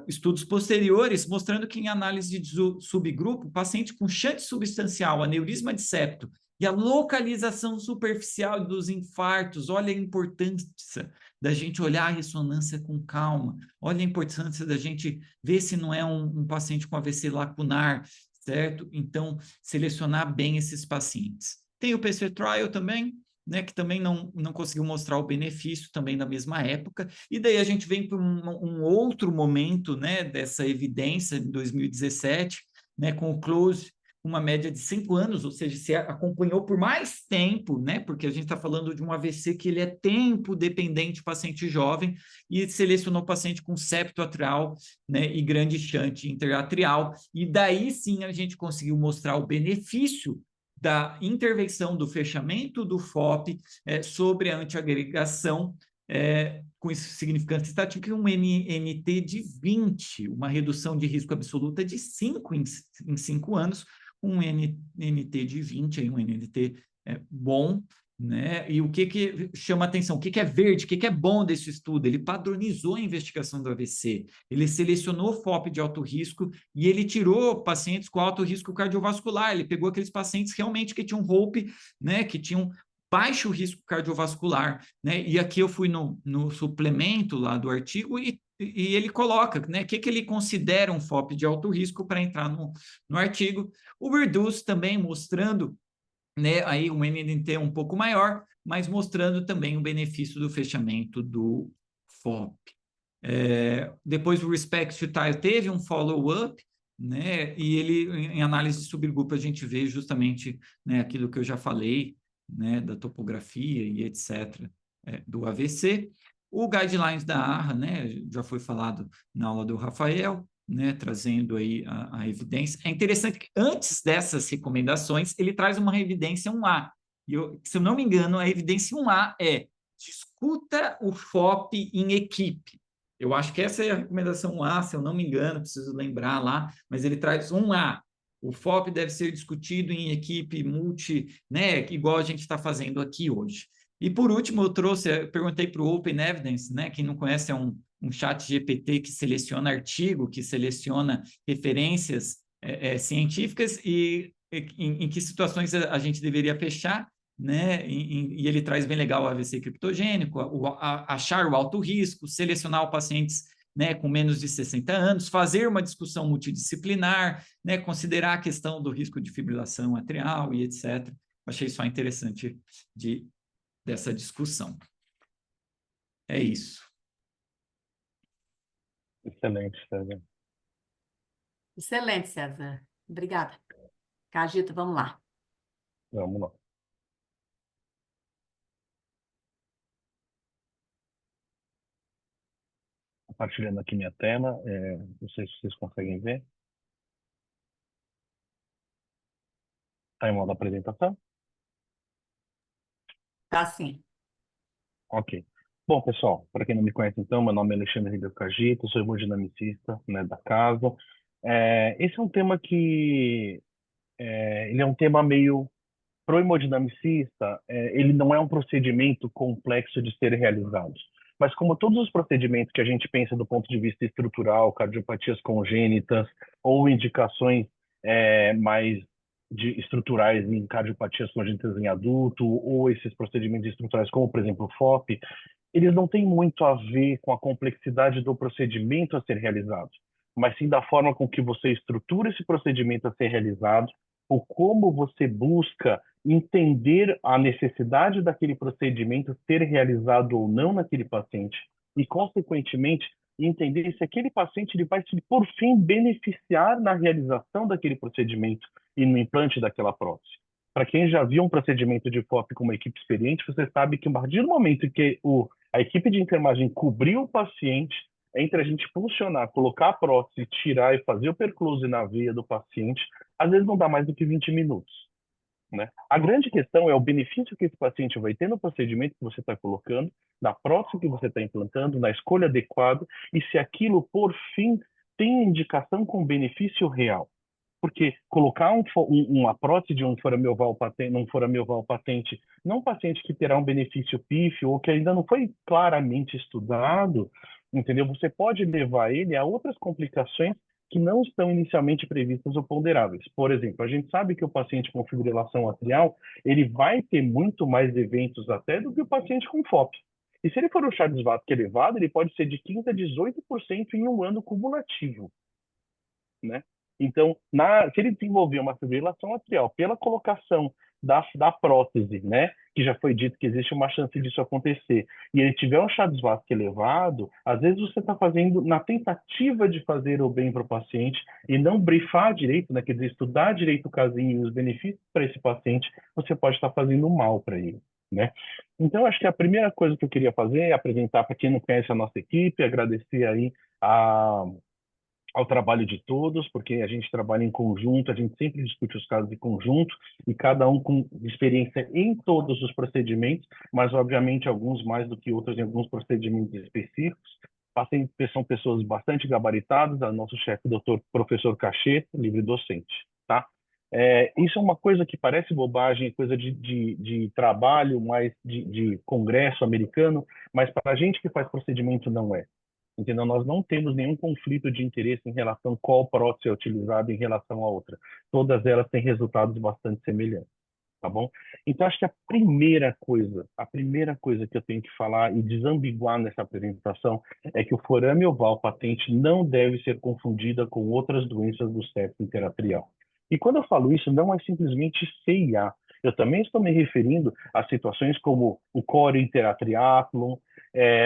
S2: estudos posteriores, mostrando que em análise de subgrupo, paciente com shunt substancial, aneurisma de septo e a localização superficial dos infartos, olha a importância da gente olhar a ressonância com calma, olha a importância da gente ver se não é um paciente com AVC lacunar, certo? Então, selecionar bem esses pacientes. Tem o PC Trial também, né, que também não conseguiu mostrar o benefício também na mesma época, e daí a gente vem para um outro momento, né, dessa evidência em 2017, né, com o CLOSE, uma média de 5 anos, ou seja, se acompanhou por mais tempo, né, porque a gente está falando de um AVC que ele é tempo dependente, paciente jovem, e selecionou paciente com septo atrial, né, e grande shunt interatrial, e daí sim a gente conseguiu mostrar o benefício da intervenção do fechamento do FOP sobre a antiagregação com significância estatística, um NNT de 20, uma redução de risco absoluta de 5 em 5 anos, um NNT de 20, aí um NNT bom, né? E o que chama atenção? O que é verde? O que é bom desse estudo? Ele padronizou a investigação do AVC, ele selecionou FOP de alto risco e ele tirou pacientes com alto risco cardiovascular, ele pegou aqueles pacientes realmente que tinham HOPE, né? Que tinham baixo risco cardiovascular, né? E aqui eu fui no suplemento lá do artigo e ele coloca, né, o que ele considera um FOP de alto risco para entrar no artigo. O REDUCE também mostrando né? Aí um NNT um pouco maior, mas mostrando também o benefício do fechamento do FOP. Depois o Respect to Tile teve um follow-up, né? E ele, em análise de subgrupo, a gente vê justamente, né, aquilo que eu já falei, né, da topografia e etc., do AVC. O guidelines da ARRA, né, já foi falado na aula do Rafael, né, trazendo aí a evidência. É interessante que antes dessas recomendações, ele traz uma evidência 1A. E se eu não me engano, a evidência 1A é discuta o FOP em equipe. Eu acho que essa é a recomendação 1A, se eu não me engano, preciso lembrar lá, mas ele traz 1A. O FOP deve ser discutido em equipe multi, né, igual a gente está fazendo aqui hoje. E por último, eu perguntei para o Open Evidence, né? Quem não conhece é um chat GPT que seleciona artigo, que seleciona referências científicas e em que situações a gente deveria fechar, né? E ele traz bem legal o AVC criptogênico, achar o alto risco, selecionar pacientes, né, com menos de 60 anos, fazer uma discussão multidisciplinar, né, considerar a questão do risco de fibrilação atrial e etc. Achei só interessante dessa discussão. É isso.
S4: Excelente, César.
S1: Excelente, César. Obrigada. Cagito, vamos lá.
S4: Vamos lá. Compartilhando aqui minha tela, não sei se vocês conseguem ver. Está em modo apresentação?
S1: Tá sim.
S4: Ok. Bom, pessoal, para quem não me conhece, então, meu nome é Alexandre Ribeiro Cagito, sou hemodinamicista, né, da casa. Esse é um tema que ele é um tema meio pro hemodinamicista, ele não é um procedimento complexo de ser realizado. Mas como todos os procedimentos que a gente pensa do ponto de vista estrutural, cardiopatias congênitas ou indicações mais estruturais em cardiopatias congênitas em adulto, ou esses procedimentos estruturais como, por exemplo, o FOP, eles não têm muito a ver com a complexidade do procedimento a ser realizado, mas sim da forma com que você estrutura esse procedimento a ser realizado, ou como você busca entender a necessidade daquele procedimento ser realizado ou não naquele paciente e, consequentemente, entender se aquele paciente ele vai, por fim, beneficiar na realização daquele procedimento e no implante daquela prótese. Para quem já viu um procedimento de FOP com uma equipe experiente, você sabe que a partir do momento que a equipe de enfermagem cobriu o paciente, entre a gente funcionar, colocar a prótese, tirar e fazer o perclose na veia do paciente, às vezes não dá mais do que 20 minutos. Né? A grande questão é o benefício que esse paciente vai ter no procedimento que você está colocando, na prótese que você está implantando, na escolha adequada, e se aquilo, por fim, tem indicação com benefício real. Porque colocar uma prótese de um foramioval patente num paciente que terá um benefício pífio ou que ainda não foi claramente estudado, entendeu? Você pode levar ele a outras complicações que não estão inicialmente previstas ou ponderáveis. Por exemplo, a gente sabe que o paciente com fibrilação atrial, ele vai ter muito mais eventos até do que o paciente com FOP. E se ele for um Charles-Vask elevado, ele pode ser de 15% a 18% em um ano cumulativo, né? Então, se ele desenvolver uma fibrilação atrial pela colocação da prótese, né, que já foi dito que existe uma chance disso acontecer, e ele tiver um Charles-Vask elevado, às vezes você está fazendo, na tentativa de fazer o bem para o paciente e não brifar direito, né, quer dizer, estudar direito o casinho e os benefícios para esse paciente, você pode estar fazendo mal para ele, né? Então, acho que a primeira coisa que eu queria fazer é apresentar para quem não conhece a nossa equipe, agradecer aí ao trabalho de todos, porque a gente trabalha em conjunto, a gente sempre discute os casos em conjunto, e cada um com experiência em todos os procedimentos, mas obviamente alguns mais do que outros em alguns procedimentos específicos. São pessoas bastante gabaritadas, o nosso chefe, professor Cachê, livre docente, tá? Isso é uma coisa que parece bobagem, coisa de trabalho, mais de congresso americano, mas para a gente que faz procedimento não é. Entendeu? Nós não temos nenhum conflito de interesse em relação a qual prótese é utilizada em relação à outra. Todas elas têm resultados bastante semelhantes, tá bom? Então, acho que a primeira coisa que eu tenho que falar e desambiguar nessa apresentação é que o forame oval patente não deve ser confundida com outras doenças do septo interatrial. E quando eu falo isso, não é simplesmente CIA. Eu também estou me referindo a situações como o core interatriatlon,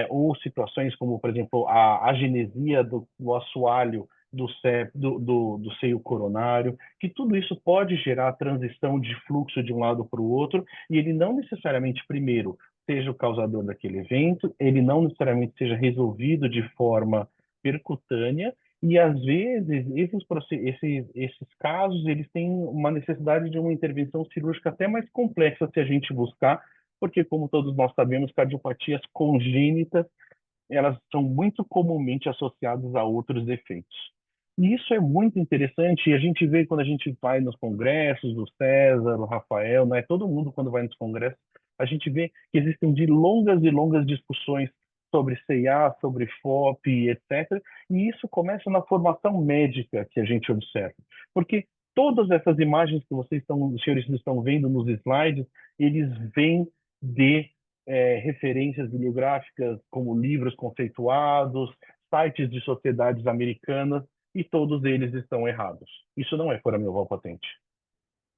S4: ou situações como, por exemplo, a agenesia do assoalho do seio coronário, que tudo isso pode gerar transição de fluxo de um lado para o outro, e ele não necessariamente, primeiro, seja o causador daquele evento, ele não necessariamente seja resolvido de forma percutânea, e às vezes esses casos eles têm uma necessidade de uma intervenção cirúrgica até mais complexa se a gente buscar, porque como todos nós sabemos, cardiopatias congênitas elas são muito comumente associadas a outros defeitos. E isso é muito interessante, e a gente vê quando a gente vai nos congressos, do César, o Rafael, não é todo mundo quando vai nos congressos, a gente vê que existem de longas e longas discussões sobre CIA, sobre FOP, etc. E isso começa na formação médica que a gente observa. Porque todas essas imagens que os senhores estão vendo nos slides, eles vêm de referências bibliográficas como livros conceituados, sites de sociedades americanas, e todos eles estão errados. Isso não é forame oval patente.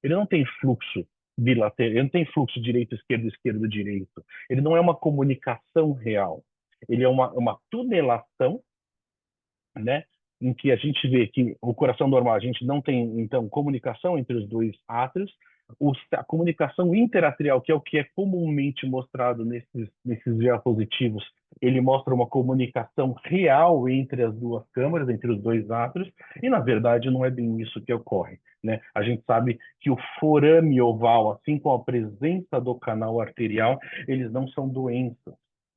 S4: Ele não tem fluxo bilateral, ele não tem fluxo direito-esquerdo, esquerdo-direito. Ele não é uma comunicação real. Ele é uma tunelação, né? Em que a gente vê que o coração normal, a gente não tem, então, comunicação entre os dois átrios. A comunicação interatrial, que é o que é comumente mostrado nesses diapositivos, ele mostra uma comunicação real entre as duas câmaras, entre os dois átrios, e, na verdade, não é bem isso que ocorre, né? A gente sabe que o forame oval, assim como a presença do canal arterial, eles não são doenças.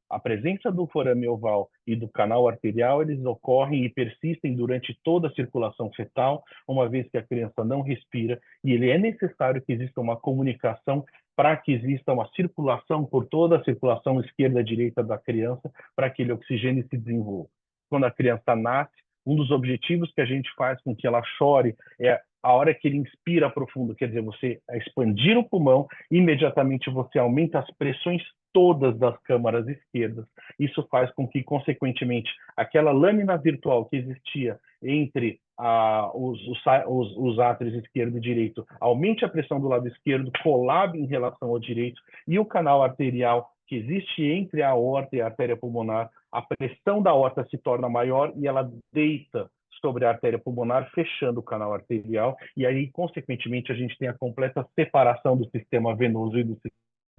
S4: A presença do forame oval e do canal arterial, eles ocorrem e persistem durante toda a circulação fetal, uma vez que a criança não respira, e ele é necessário que exista uma comunicação para que exista uma circulação por toda a circulação esquerda-direita da criança, para que aquele oxigênio se desenvolva. Quando a criança nasce, um dos objetivos que a gente faz com que ela chore é a hora que ele inspira profundo, quer dizer, você expandir o pulmão, imediatamente você aumenta as pressões todas das câmaras esquerdas. Isso faz com que, consequentemente, aquela lâmina virtual que existia entre os átrios esquerdo e direito aumente a pressão do lado esquerdo, colabe em relação ao direito, e o canal arterial que existe entre a aorta e a artéria pulmonar, a pressão da aorta se torna maior e ela deita sobre a artéria pulmonar, fechando o canal arterial, e aí, consequentemente, a gente tem a completa separação do sistema venoso e do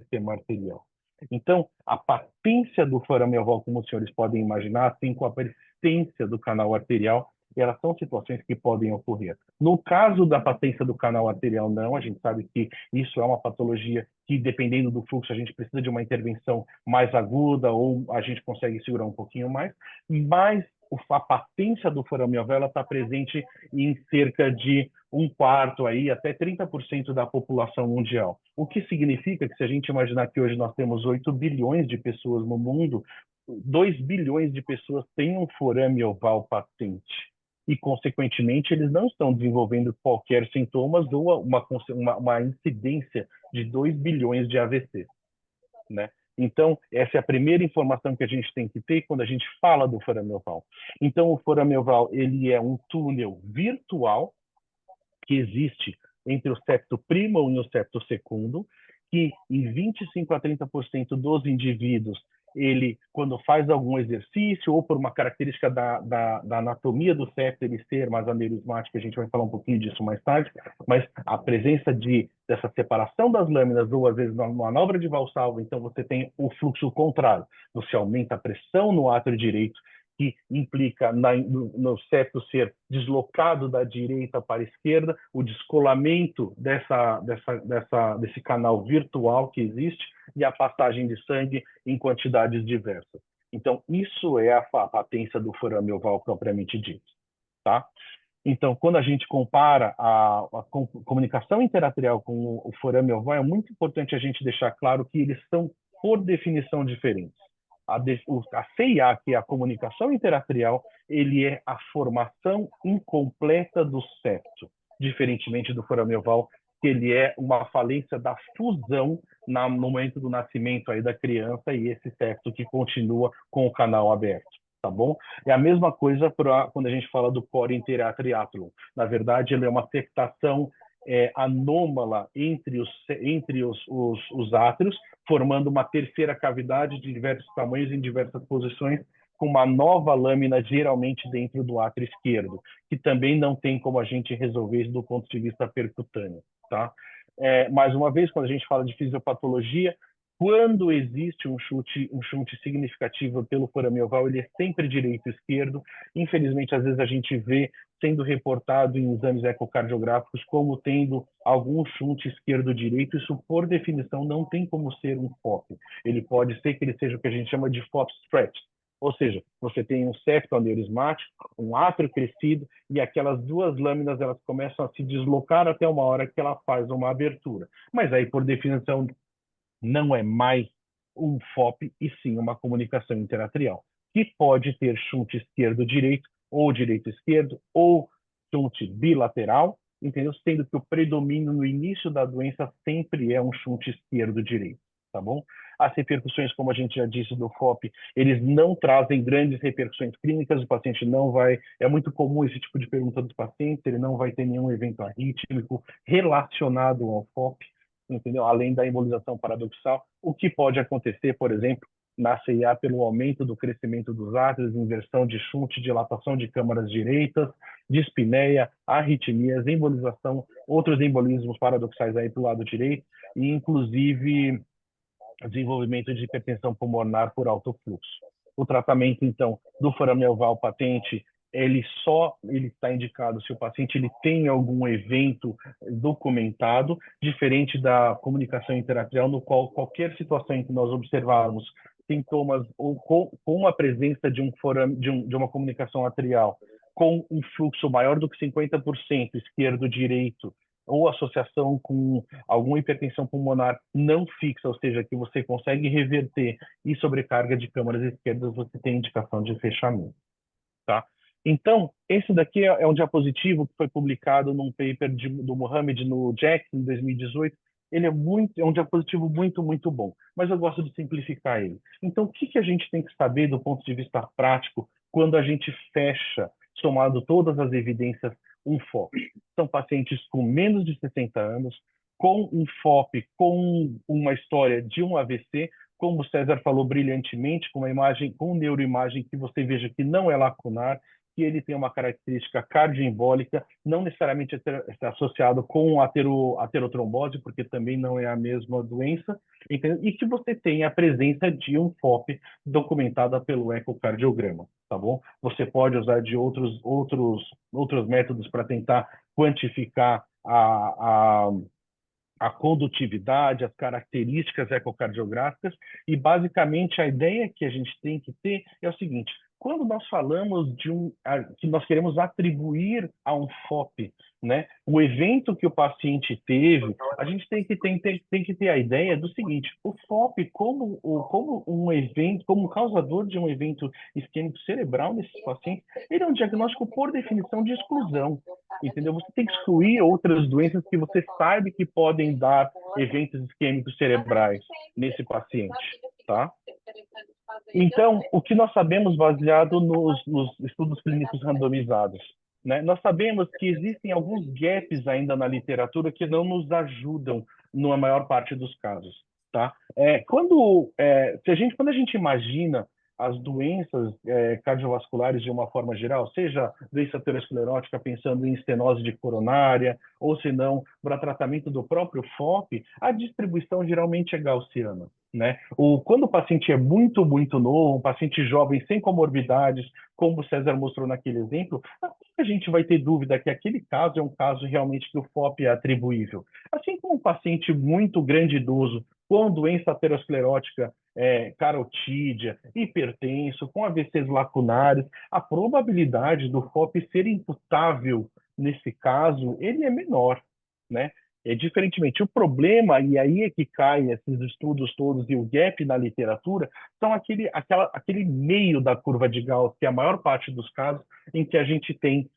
S4: sistema arterial. Então, a patência do forame oval, como os senhores podem imaginar, assim como a persistência do canal arterial, elas são situações que podem ocorrer. No caso da patência do canal arterial, não, a gente sabe que isso é uma patologia que, dependendo do fluxo, a gente precisa de uma intervenção mais aguda ou a gente consegue segurar um pouquinho mais, mas a patência do forame oval está presente em cerca de 1/4 aí, até 30% da população mundial. O que significa que, se a gente imaginar que hoje nós temos 8 bilhões de pessoas no mundo, 2 bilhões de pessoas têm um forame oval patente. E, consequentemente, eles não estão desenvolvendo qualquer sintomas ou uma incidência de 2 bilhões de AVC, né? Então, essa é a primeira informação que a gente tem que ter quando a gente fala do forame oval. Então, o forame oval, ele é um túnel virtual que existe entre o septo primo e o septo secundo, que em 25 a 30% dos indivíduos, ele, quando faz algum exercício, ou por uma característica da anatomia do septo, ele ser mais aneurismático, a gente vai falar um pouquinho disso mais tarde, mas a presença dessa separação das lâminas, ou às vezes uma manobra de Valsalva, então você tem o fluxo contrário, você aumenta a pressão no átrio direito, que implica no septo ser deslocado da direita para a esquerda, o descolamento desse canal virtual que existe e a passagem de sangue em quantidades diversas. Então, isso é a patência do forame oval propriamente dito, tá? Então, quando a gente compara a comunicação interatrial com o forame oval, é muito importante a gente deixar claro que eles são, por definição, diferentes. A CIA, que é a comunicação interatrial, ele é a formação incompleta do septo, diferentemente do forame oval, que ele é uma falência da fusão no momento do nascimento aí da criança e esse septo que continua com o canal aberto, tá bom? É a mesma coisa quando a gente fala do core interatriatlon. Na verdade, ele é uma septação anômala entre os átrios, formando uma terceira cavidade de diversos tamanhos em diversas posições, com uma nova lâmina geralmente dentro do átrio esquerdo, que também não tem como a gente resolver isso do ponto de vista percutâneo, tá? Mais uma vez, quando a gente fala de fisiopatologia, quando existe um chute significativo pelo forame oval, ele é sempre direito e esquerdo. Infelizmente, às vezes a gente vê sendo reportado em exames ecocardiográficos como tendo algum chute esquerdo-direito. Isso, por definição, não tem como ser um FOP. Ele pode ser que ele seja o que a gente chama de FOP stretch, ou seja, você tem um septo aneurismático, um átrio crescido, e aquelas duas lâminas elas começam a se deslocar até uma hora que ela faz uma abertura. Mas aí, por definição, não é mais um FOP, e sim uma comunicação interatrial, que pode ter chute esquerdo-direito, ou direito-esquerdo, ou chute bilateral, entendeu? Sendo que o predomínio no início da doença sempre é um chute esquerdo-direito, tá bom? As repercussões, como a gente já disse, do FOP, eles não trazem grandes repercussões clínicas, o paciente não vai... É muito comum esse tipo de pergunta dos pacientes, ele não vai ter nenhum evento arrítmico relacionado ao FOP, entendeu? Além da embolização paradoxal. O que pode acontecer, por exemplo, na CIA, pelo aumento do crescimento dos átrios, inversão de chute, dilatação de câmaras direitas, dispneia, arritmias, embolização, outros embolismos paradoxais aí para o lado direito, e inclusive desenvolvimento de hipertensão pulmonar por alto fluxo. O tratamento, então, do forame oval patente, ele está indicado se o paciente ele tem algum evento documentado, diferente da comunicação interatrial, no qual qualquer situação em que nós observarmos sintomas ou com a presença de de uma comunicação atrial com um fluxo maior do que 50% esquerdo-direito, ou associação com alguma hipertensão pulmonar não fixa, ou seja, que você consegue reverter, e sobrecarga de câmaras esquerdas, você tem indicação de fechamento, tá? Então, esse daqui é um diapositivo que foi publicado num paper do Mohamed no JACC em 2018. Ele é um diapositivo muito, muito bom, mas eu gosto de simplificar ele. Então, o que a gente tem que saber do ponto de vista prático quando a gente fecha, somado todas as evidências, um FOP? São pacientes com menos de 60 anos, com um FOP, com uma história de um AVC, como o César falou brilhantemente, com uma imagem, com neuroimagem que você veja que não é lacunar, que ele tem uma característica cardioembólica, não necessariamente está associado com aterotrombose, porque também não é a mesma doença, entendeu? E que você tem a presença de um FOP documentada pelo ecocardiograma, tá bom? Você pode usar de outros métodos para tentar quantificar a condutividade, as características ecocardiográficas, e basicamente a ideia que a gente tem que ter é o seguinte: quando nós falamos que nós queremos atribuir a um FOP, né, o evento que o paciente teve, a gente tem que ter a ideia do seguinte: o FOP como um evento, como causador de um evento isquêmico cerebral nesses pacientes, ele é um diagnóstico por definição de exclusão, entendeu? Você tem que excluir outras doenças que você sabe que podem dar eventos isquêmicos cerebrais nesse paciente, tá? Então, o que nós sabemos baseado nos estudos clínicos randomizados, né? Nós sabemos que existem alguns gaps ainda na literatura que não nos ajudam na maior parte dos casos, tá? Quando a gente imagina as doenças cardiovasculares de uma forma geral, seja doença aterosclerótica pensando em estenose de coronária, ou se não, para tratamento do próprio FOP, a distribuição geralmente é gaussiana, né? Quando o paciente é muito, muito novo, um paciente jovem sem comorbidades, como o César mostrou naquele exemplo, a gente vai ter dúvida que aquele caso é um caso realmente que o FOP é atribuível. Assim como um paciente muito grande idoso, com doença aterosclerótica, carotídea, hipertenso, com AVCs lacunares, a probabilidade do FOP ser imputável nesse caso, ele é menor, né? Diferentemente, o problema, e aí é que caem esses estudos todos e o gap na literatura, são aquele meio da curva de Gauss, que é a maior parte dos casos em que a gente tem,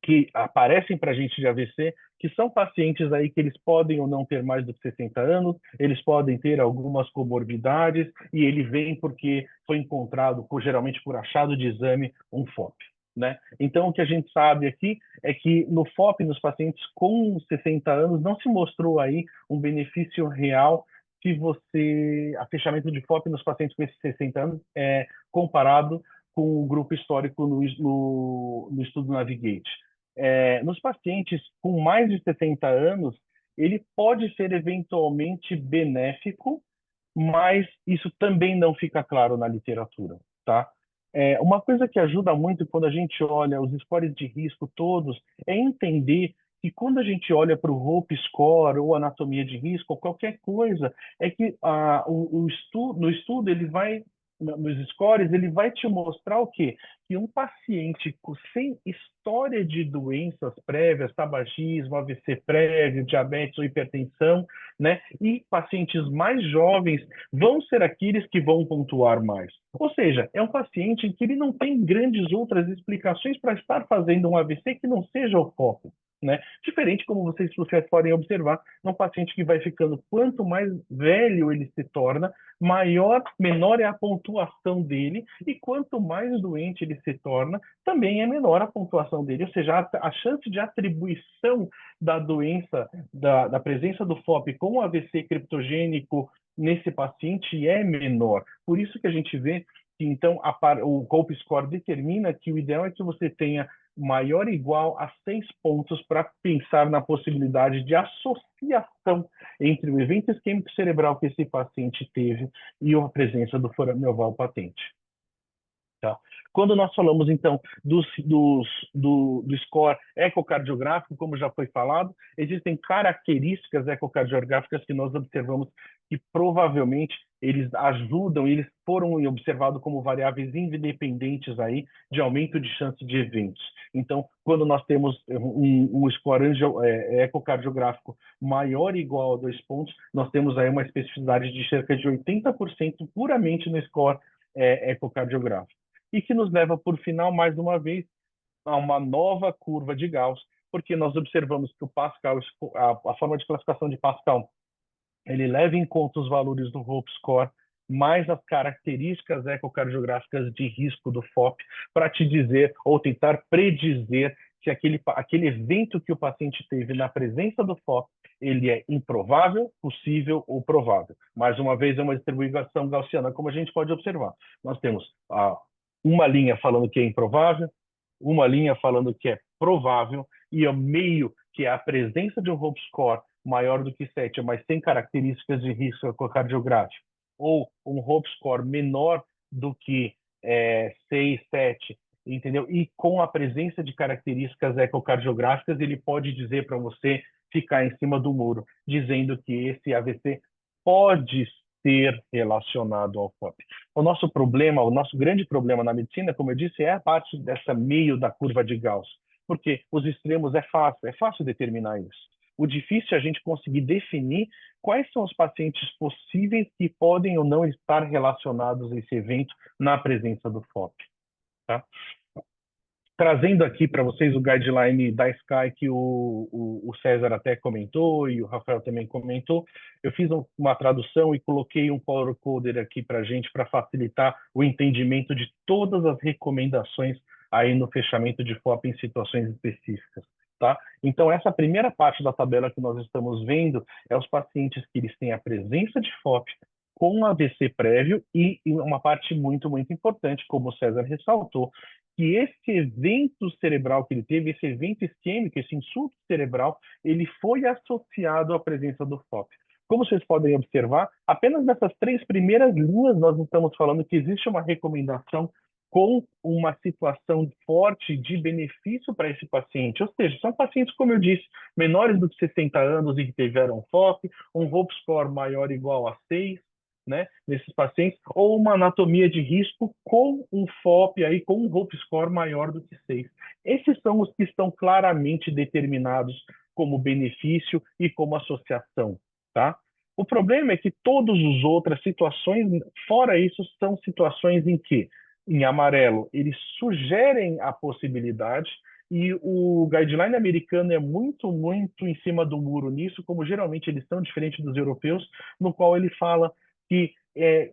S4: que aparecem para a gente de AVC, que são pacientes aí que eles podem ou não ter mais do que 60 anos, eles podem ter algumas comorbidades, e ele vem porque foi encontrado, geralmente por achado de exame, um FOP, né? Então, o que a gente sabe aqui é que no FOP, nos pacientes com 60 anos, não se mostrou aí um benefício real se você, a fechamento de FOP nos pacientes com esses 60 anos comparado com o grupo histórico no estudo Navigate. Nos pacientes com mais de 60 anos, ele pode ser eventualmente benéfico, mas isso também não fica claro na literatura, tá? Uma coisa que ajuda muito quando a gente olha os scores de risco todos é entender que quando a gente olha para o Hope Score ou anatomia de risco ou qualquer coisa, é que no estudo ele vai nos scores ele vai te mostrar o quê? Que um paciente sem história de doenças prévias, tabagismo, AVC prévio, diabetes ou hipertensão, né? E pacientes mais jovens vão ser aqueles que vão pontuar mais. Ou seja, é um paciente em que ele não tem grandes outras explicações para estar fazendo um AVC que não seja o foco, né? Diferente, como vocês podem observar, num paciente que vai ficando, quanto mais velho ele se torna, menor é a pontuação dele, e quanto mais doente ele se torna, também é menor a pontuação dele. Ou seja, a chance de atribuição da doença, da presença do FOP com o AVC criptogênico nesse paciente é menor. Por isso que a gente vê que, então, o Hope Score determina que o ideal é que você tenha maior ou igual a 6 pontos para pensar na possibilidade de associação entre o evento isquêmico cerebral que esse paciente teve e a presença do forame oval patente. Tá? Quando nós falamos, então, do score ecocardiográfico, como já foi falado, existem características ecocardiográficas que nós observamos que provavelmente eles ajudam, eles foram observados como variáveis independentes aí de aumento de chance de eventos. Então, quando nós temos um score ecocardiográfico maior ou igual a 2 pontos, nós temos aí uma especificidade de cerca de 80% puramente no score ecocardiográfico. E que nos leva, por final, mais uma vez, a uma nova curva de Gauss, porque nós observamos que o Pascal, a forma de classificação de Pascal, ele leva em conta os valores do Hope Score, mais as características ecocardiográficas de risco do FOP, para te dizer, ou tentar predizer, se aquele evento que o paciente teve na presença do FOP, ele é improvável, possível ou provável. Mais uma vez, é uma distribuição gaussiana, como a gente pode observar. Nós temos uma linha falando que é improvável, uma linha falando que é provável, e o meio, que é a presença de um Hope Score maior do que 7, mas sem características de risco ecocardiográfico, ou um Hope Score menor do que 6, 7, entendeu? E com a presença de características ecocardiográficas, ele pode dizer para você ficar em cima do muro, dizendo que esse AVC pode ser relacionado ao FOP. O nosso problema, o nosso grande problema na medicina, como eu disse, é a parte dessa meio da curva de Gauss, porque os extremos é fácil determinar isso. O difícil é a gente conseguir definir quais são os pacientes possíveis que podem ou não estar relacionados a esse evento na presença do FOP. Tá? Trazendo aqui para vocês o guideline da Sky, que o César até comentou e o Rafael também comentou, eu fiz uma tradução e coloquei um power coder aqui para a gente, para facilitar o entendimento de todas as recomendações aí no fechamento de FOP em situações específicas. Tá? Então, essa primeira parte da tabela que nós estamos vendo é os pacientes que eles têm a presença de FOP com AVC prévio e uma parte muito, muito importante, como o César ressaltou, que esse evento cerebral que ele teve, esse evento isquêmico, esse insulto cerebral, ele foi associado à presença do FOP. Como vocês podem observar, apenas nessas 3 primeiras linhas nós estamos falando que existe uma recomendação com uma situação forte de benefício para esse paciente. Ou seja, são pacientes, como eu disse, menores do que 60 anos e que tiveram FOP, um Hope Score maior ou igual a 6, né, nesses pacientes, ou uma anatomia de risco com um FOP, aí, com um Hope Score maior do que 6. Esses são os que estão claramente determinados como benefício e como associação. Tá? O problema é que todas as outras situações, fora isso, são situações em que, em amarelo, eles sugerem a possibilidade, e o guideline americano é muito, muito em cima do muro nisso, como geralmente eles são diferentes dos europeus, no qual ele fala que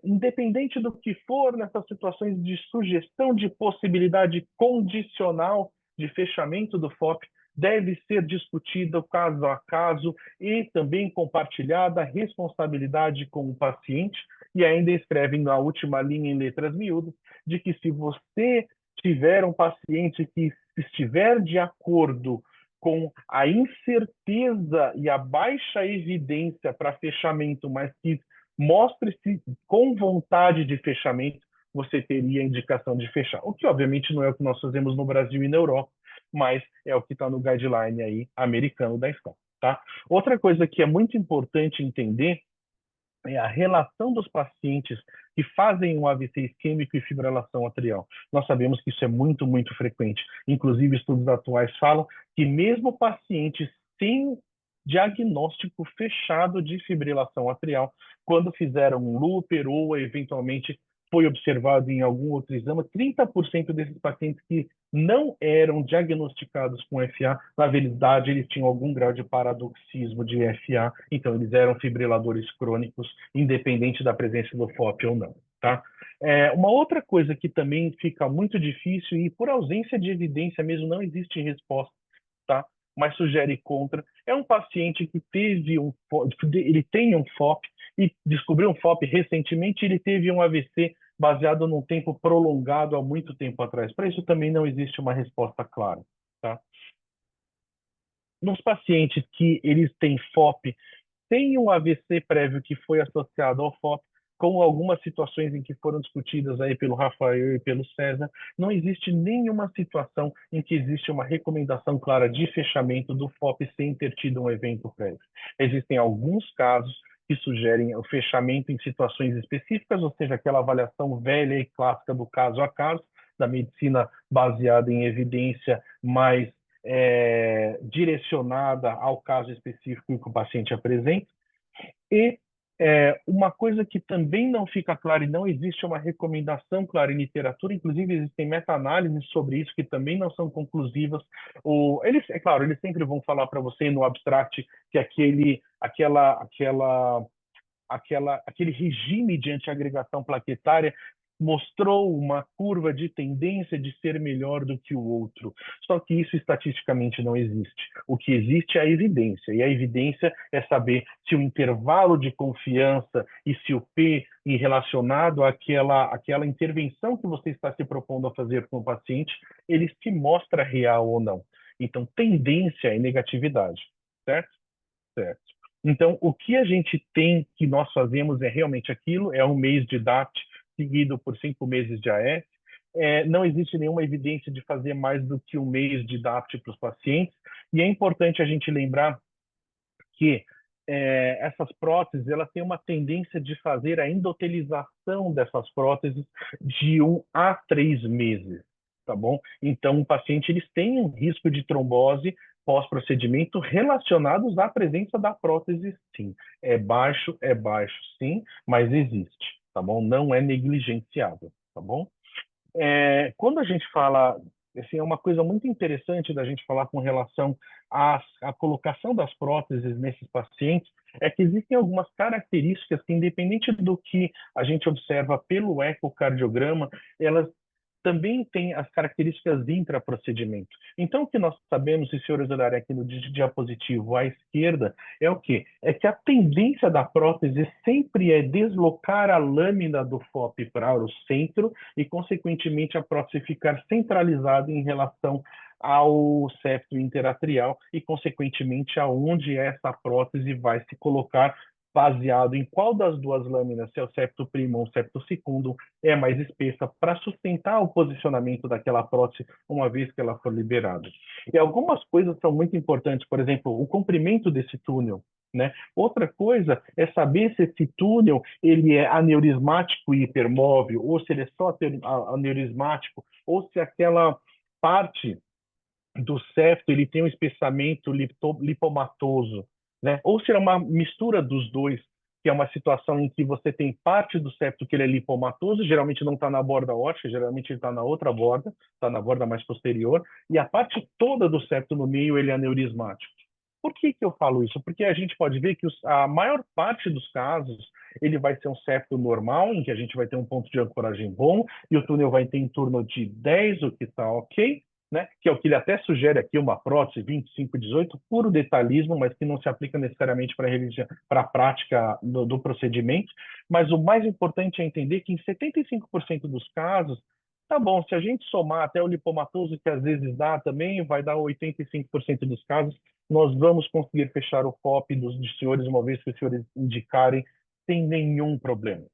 S4: independente do que for, nessas situações de sugestão de possibilidade condicional de fechamento do FOP, deve ser discutida caso a caso e também compartilhada a responsabilidade com o paciente. E ainda escrevem na última linha em letras miúdas de que se você tiver um paciente que estiver de acordo com a incerteza e a baixa evidência para fechamento, mas que mostre-se com vontade de fechamento, você teria a indicação de fechar. O que, obviamente, não é o que nós fazemos no Brasil e na Europa, mas é o que está no guideline aí americano da escola, tá? Outra coisa que é muito importante entender é a relação dos pacientes que fazem um AVC isquêmico e fibrilação atrial. Nós sabemos que isso é muito, muito frequente. Inclusive, estudos atuais falam que mesmo pacientes sem diagnóstico fechado de fibrilação atrial, quando fizeram um Looper ou eventualmente foi observado em algum outro exame, 30% desses pacientes que não eram diagnosticados com FA, na verdade, eles tinham algum grau de paradoxismo de FA, então eles eram fibriladores crônicos, independente da presença do FOP ou não, tá? Uma outra coisa que também fica muito difícil, e por ausência de evidência mesmo, não existe resposta, tá? Mas sugere contra, é um paciente que teve ele tem um FOP, e descobriu um FOP recentemente, ele teve um AVC baseado num tempo prolongado há muito tempo atrás. Para isso também não existe uma resposta clara, tá? Nos pacientes que eles têm FOP, tem um AVC prévio que foi associado ao FOP, com algumas situações em que foram discutidas aí pelo Rafael e pelo César, não existe nenhuma situação em que existe uma recomendação clara de fechamento do FOP sem ter tido um evento prévio. Existem alguns casos que sugerem o fechamento em situações específicas, ou seja, aquela avaliação velha e clássica do caso a caso, da medicina baseada em evidência, mais direcionada ao caso específico que o paciente apresenta. E uma coisa que também não fica clara e não existe uma recomendação clara em literatura, inclusive existem meta-análises sobre isso que também não são conclusivas. É claro, eles sempre vão falar para você no abstract que aquele regime de antiagregação plaquetária mostrou uma curva de tendência de ser melhor do que o outro. Só que isso estatisticamente não existe. O que existe é a evidência, e a evidência é saber se o intervalo de confiança e se o P relacionado àquela intervenção que você está se propondo a fazer com o paciente, ele se mostra real ou não. Então, tendência é negatividade, certo? Certo. Então, o que a gente tem, que nós fazemos é realmente aquilo, é um mês de DAPT seguido por 5 meses de AS. Não existe nenhuma evidência de fazer mais do que um mês de DAPT para os pacientes. E é importante a gente lembrar que essas próteses elas têm uma tendência de fazer a endotelização dessas próteses de 1 a 3 meses, tá bom? Então, o paciente eles têm um risco de trombose pós-procedimento relacionados à presença da prótese, sim. É baixo, sim, mas existe, tá bom? Não é negligenciável, tá bom? Quando a gente fala, assim, é uma coisa muito interessante da gente falar com relação à colocação das próteses nesses pacientes, é que existem algumas características que, independente do que a gente observa pelo ecocardiograma, elas também têm as características intraprocedimento. Então, o que nós sabemos, e senhores olharem aqui no diapositivo à esquerda, é o quê? É que a tendência da prótese sempre é deslocar a lâmina do FOP para o centro e, consequentemente, a prótese ficar centralizada em relação ao septo interatrial e, consequentemente, aonde essa prótese vai se colocar baseado em qual das duas lâminas, se é o septo primo ou o septo secundum, é mais espessa para sustentar o posicionamento daquela prótese uma vez que ela for liberada. E algumas coisas são muito importantes, por exemplo, o comprimento desse túnel, né? Outra coisa é saber se esse túnel ele é aneurismático e hipermóvel, ou se ele é só aneurismático, ou se aquela parte do septo ele tem um espessamento lipomatoso, né? Ou se é uma mistura dos dois, que é uma situação em que você tem parte do septo que ele é lipomatoso, geralmente não está na borda óssea, geralmente ele está na outra borda, está na borda mais posterior, e a parte toda do septo no meio ele é aneurismático. Por que que eu falo isso? Porque a gente pode ver que a maior parte dos casos ele vai ser um septo normal, em que a gente vai ter um ponto de ancoragem bom, e o túnel vai ter em torno de 10, o que está ok, né? Que é o que ele até sugere aqui, uma prótese 25, 18, puro detalhismo, mas que não se aplica necessariamente para a prática do procedimento. Mas o mais importante é entender que em 75% dos casos, tá bom, se a gente somar até o lipomatoso, que às vezes dá também, vai dar 85% dos casos, nós vamos conseguir fechar o FOP dos senhores, uma vez que os senhores indicarem, sem nenhum problema.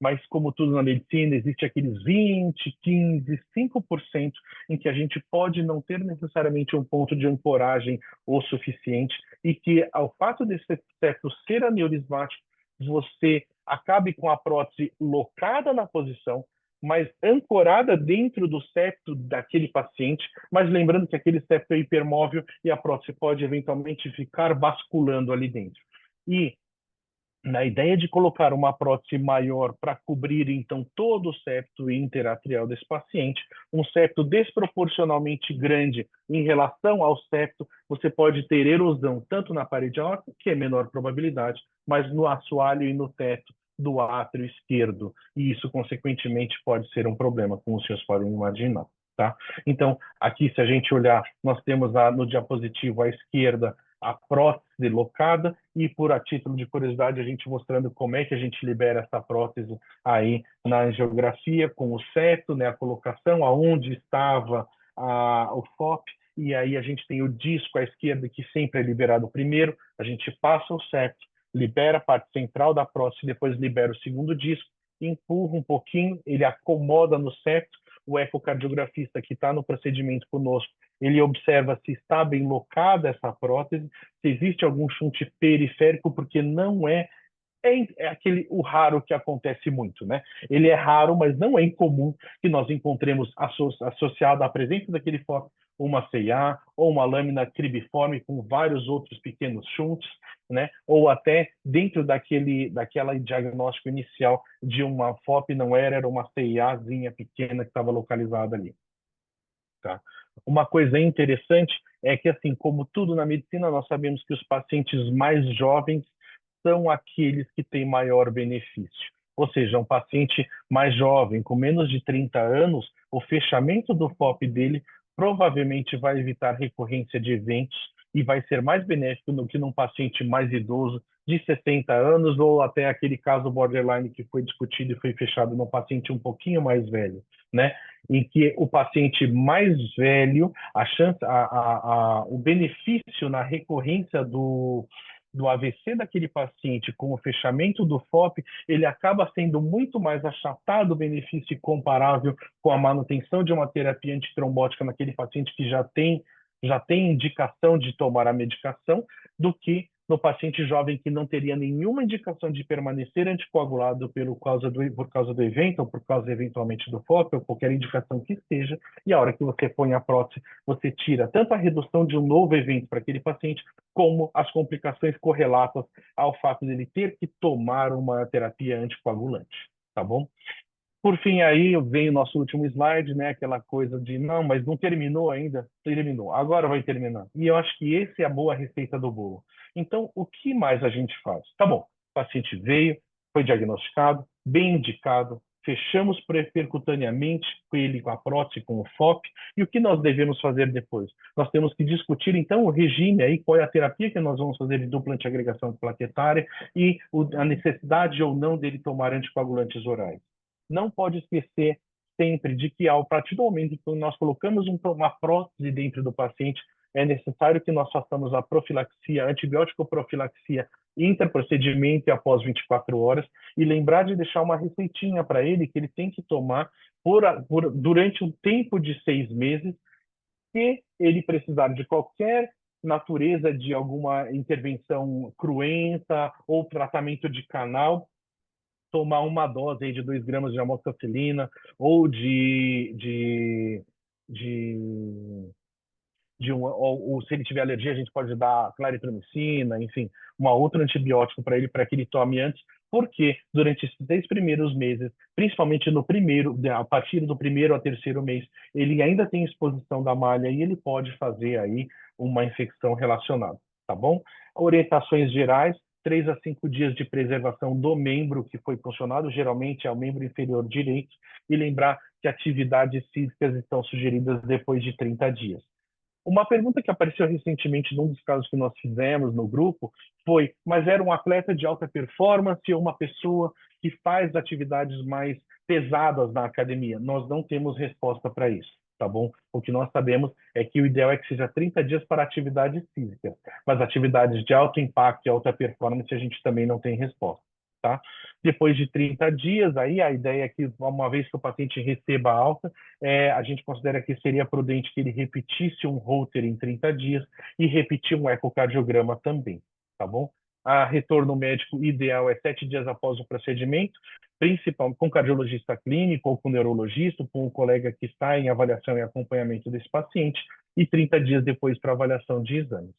S4: Mas, como tudo na medicina, existe aqueles 20, 15, 5% em que a gente pode não ter necessariamente um ponto de ancoragem o suficiente e que, ao fato desse septo ser aneurismático, você acabe com a prótese locada na posição, mas ancorada dentro do septo daquele paciente, mas lembrando que aquele septo é hipermóvel e a prótese pode eventualmente ficar basculando ali dentro. E na ideia de colocar uma prótese maior para cobrir, então, todo o septo interatrial desse paciente, um septo desproporcionalmente grande em relação ao septo, você pode ter erosão tanto na parede aórtica, que é menor probabilidade, mas no assoalho e no teto do átrio esquerdo. E isso, consequentemente, pode ser um problema, como os senhores podem imaginar. Tá? Então, aqui, se a gente olhar, nós temos no diapositivo à esquerda a prótese locada e, por a título de curiosidade, a gente mostrando como é que a gente libera essa prótese aí na angiografia, com o septo, né, a colocação, aonde estava o FOP, e aí a gente tem o disco à esquerda, que sempre é liberado primeiro, a gente passa o septo, libera a parte central da prótese, depois libera o segundo disco, empurra um pouquinho, ele acomoda no septo, o ecocardiografista que está no procedimento conosco, ele observa se está bem locada essa prótese, se existe algum chute periférico, porque não é aquele o raro que acontece muito, né? Ele é raro, mas não é incomum que nós encontremos associado à presença daquele FOP uma CIA ou uma lâmina cribiforme com vários outros pequenos shunts, né? Ou até dentro daquela diagnóstico inicial de uma FOP não era uma CIAzinha pequena que estava localizada ali. Tá? Uma coisa interessante é que, assim, como tudo na medicina, nós sabemos que os pacientes mais jovens são aqueles que têm maior benefício. Ou seja, um paciente mais jovem, com menos de 30 anos, o fechamento do FOP dele provavelmente vai evitar recorrência de eventos e vai ser mais benéfico do que num paciente mais idoso, de 60 anos, ou até aquele caso borderline que foi discutido e foi fechado num paciente um pouquinho mais velho, né? Em que o paciente mais velho, a chance, o benefício na recorrência do AVC daquele paciente com o fechamento do FOP, ele acaba sendo muito mais achatado o benefício comparável com a manutenção de uma terapia antitrombótica naquele paciente que já tem indicação de tomar a medicação, do que no paciente jovem que não teria nenhuma indicação de permanecer anticoagulado por causa do evento, ou por causa eventualmente do FOP, ou qualquer indicação que seja, e a hora que você põe a prótese, você tira tanto a redução de um novo evento para aquele paciente, como as complicações correlatas ao fato dele ter que tomar uma terapia anticoagulante, tá bom? Por fim, aí vem o nosso último slide, né? Aquela coisa de, não, mas não terminou ainda. Terminou, agora vai terminar. E eu acho que essa é a boa receita do bolo. Então, o que mais a gente faz? Tá bom, o paciente veio, foi diagnosticado, bem indicado, fechamos percutaneamente com ele, com a prótese, com o FOP, e o que nós devemos fazer depois? Nós temos que discutir, então, o regime aí, qual é a terapia que nós vamos fazer de dupla antiagregação plaquetária e a necessidade ou não dele tomar anticoagulantes orais. Não pode esquecer sempre de que, a partir do momento que nós colocamos uma prótese dentro do paciente, é necessário que nós façamos a profilaxia, antibiótico profilaxia interprocedimento e após 24 horas, e lembrar de deixar uma receitinha para ele que ele tem que tomar durante um tempo de 6 meses, se ele precisar de qualquer natureza de alguma intervenção cruenta ou tratamento de canal, tomar uma dose aí de 2 gramas de amoxicilina ou ou se ele tiver alergia, a gente pode dar claritromicina, enfim, uma outra antibiótico para ele, para que ele tome antes, porque durante esses 10 primeiros meses, principalmente a partir do primeiro ao terceiro mês, ele ainda tem exposição da malha e ele pode fazer aí uma infecção relacionada. tá bom? Orientações gerais, 3 a 5 dias de preservação do membro que foi puncionado, geralmente é o membro inferior direito, e lembrar que atividades físicas estão sugeridas depois de 30 dias. Uma pergunta que apareceu recentemente num dos casos que nós fizemos no grupo foi, mas era um atleta de alta performance ou uma pessoa que faz atividades mais pesadas na academia? Nós não temos resposta para isso, tá bom? O que nós sabemos é que o ideal é que seja 30 dias para atividades físicas, mas atividades de alto impacto e alta performance a gente também não tem resposta, tá? Depois de 30 dias, aí a ideia é que, uma vez que o paciente receba a alta, a gente considera que seria prudente que ele repetisse um Holter em 30 dias e repetir um ecocardiograma também, tá bom? A retorno médico ideal é 7 dias após o procedimento, principalmente com cardiologista clínico ou com neurologista, com o colega que está em avaliação e acompanhamento desse paciente, e 30 dias depois para avaliação de exames,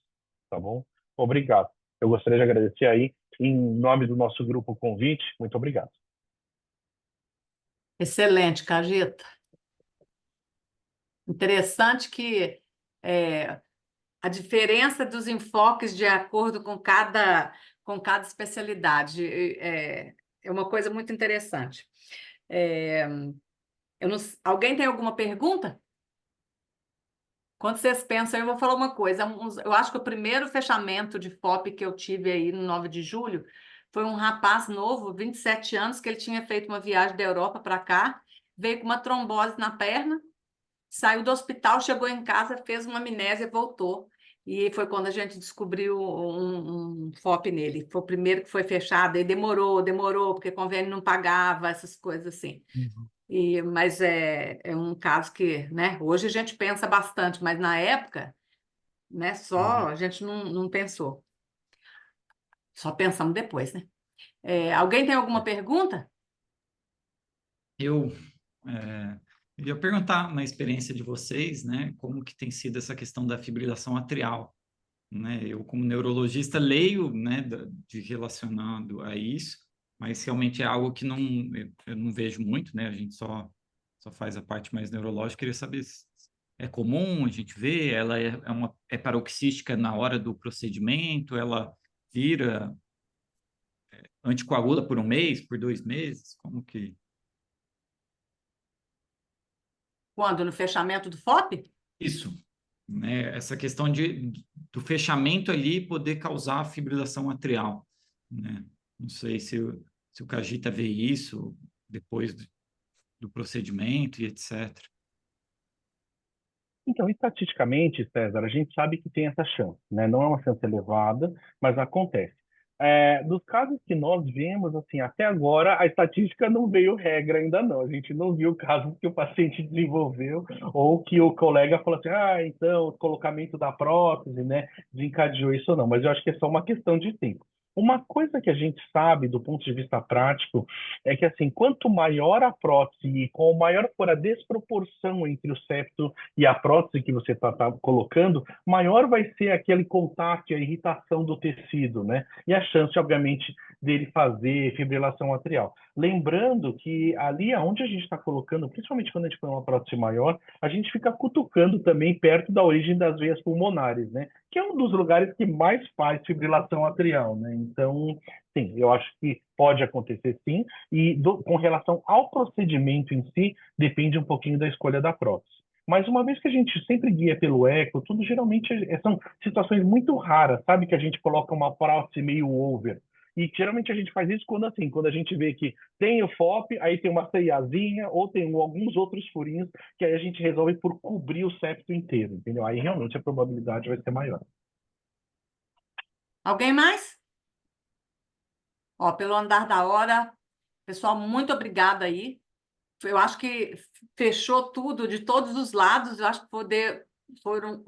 S4: tá bom? Obrigado. Eu gostaria de agradecer aí, em nome do nosso grupo, o convite. Muito obrigado.
S1: Excelente, Cagita. Interessante que a diferença dos enfoques de acordo com cada especialidade é uma coisa muito interessante. Alguém tem alguma pergunta? Quando vocês pensam, eu vou falar uma coisa. Eu acho que o primeiro fechamento de FOP que eu tive aí no 9 de julho foi um rapaz novo, 27 anos, que ele tinha feito uma viagem da Europa para cá, veio com uma trombose na perna, saiu do hospital, chegou em casa, fez uma amnésia e voltou. E foi quando a gente descobriu um FOP nele. Foi o primeiro que foi fechado, e demorou, porque o convênio não pagava, essas coisas assim. Mas é um caso que, né, hoje a gente pensa bastante, mas na época, né, a gente não pensou. Só pensamos depois, né? Alguém tem alguma pergunta?
S2: Eu ia perguntar, na experiência de vocês, né, como que tem sido essa questão da fibrilação atrial, né? Eu, como neurologista, leio, né, relacionado a isso, mas realmente é algo que eu não vejo muito, né? A gente só faz a parte mais neurológica. Queria saber se é comum a gente ver, ela é paroxística na hora do procedimento, ela vira anticoagula por um mês, por 2 meses, como que...
S1: Quando? No fechamento do FOP?
S2: Isso, né? Essa questão do fechamento ali poder causar fibrilação atrial, né? Não sei se o Cagita vê isso depois do procedimento e etc.
S4: Então, estatisticamente, César, a gente sabe que tem essa chance, né? Não é uma chance elevada, mas acontece. Dos casos que nós vemos, assim, até agora, a estatística não veio regra ainda não. A gente não viu casos que o paciente desenvolveu ou que o colega falou assim, então, o colocamento da prótese, né, desencadeou isso ou não. Mas eu acho que é só uma questão de tempo. Uma coisa que a gente sabe do ponto de vista prático é que, assim, quanto maior a prótese e com maior for a desproporção entre o septo e a prótese que você está colocando, maior vai ser aquele contato e a irritação do tecido, né? E a chance, obviamente, dele fazer fibrilação atrial. Lembrando que ali aonde a gente está colocando, principalmente quando a gente põe uma prótese maior, a gente fica cutucando também perto da origem das veias pulmonares, né? Que é um dos lugares que mais faz fibrilação atrial, né? Então, sim, eu acho que pode acontecer sim, e com relação ao procedimento em si, depende um pouquinho da escolha da prótese. Mas uma vez que a gente sempre guia pelo eco, tudo geralmente são situações muito raras, sabe? Que a gente coloca uma prótese meio over. E geralmente a gente faz isso quando a gente vê que tem o FOP, aí tem uma CIAzinha, ou tem alguns outros furinhos, que aí a gente resolve por cobrir o septo inteiro, entendeu? Aí realmente a probabilidade vai ser maior.
S1: Alguém mais? Ó, pelo andar da hora, pessoal, muito obrigada aí. Eu acho que fechou tudo de todos os lados. Eu acho que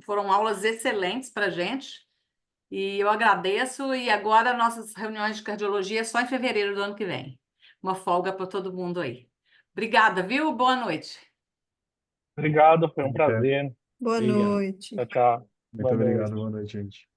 S1: foram aulas excelentes para a gente. E eu agradeço. E agora nossas reuniões de cardiologia é só em fevereiro do ano que vem. Uma folga para todo mundo aí. Obrigada, viu? Boa noite.
S4: Obrigado, foi um prazer.
S5: Boa
S2: Obrigado.
S5: noite.
S4: Tchau, tchau.
S3: Muito
S4: Boa
S3: obrigado,
S4: noite.
S3: boa noite, gente.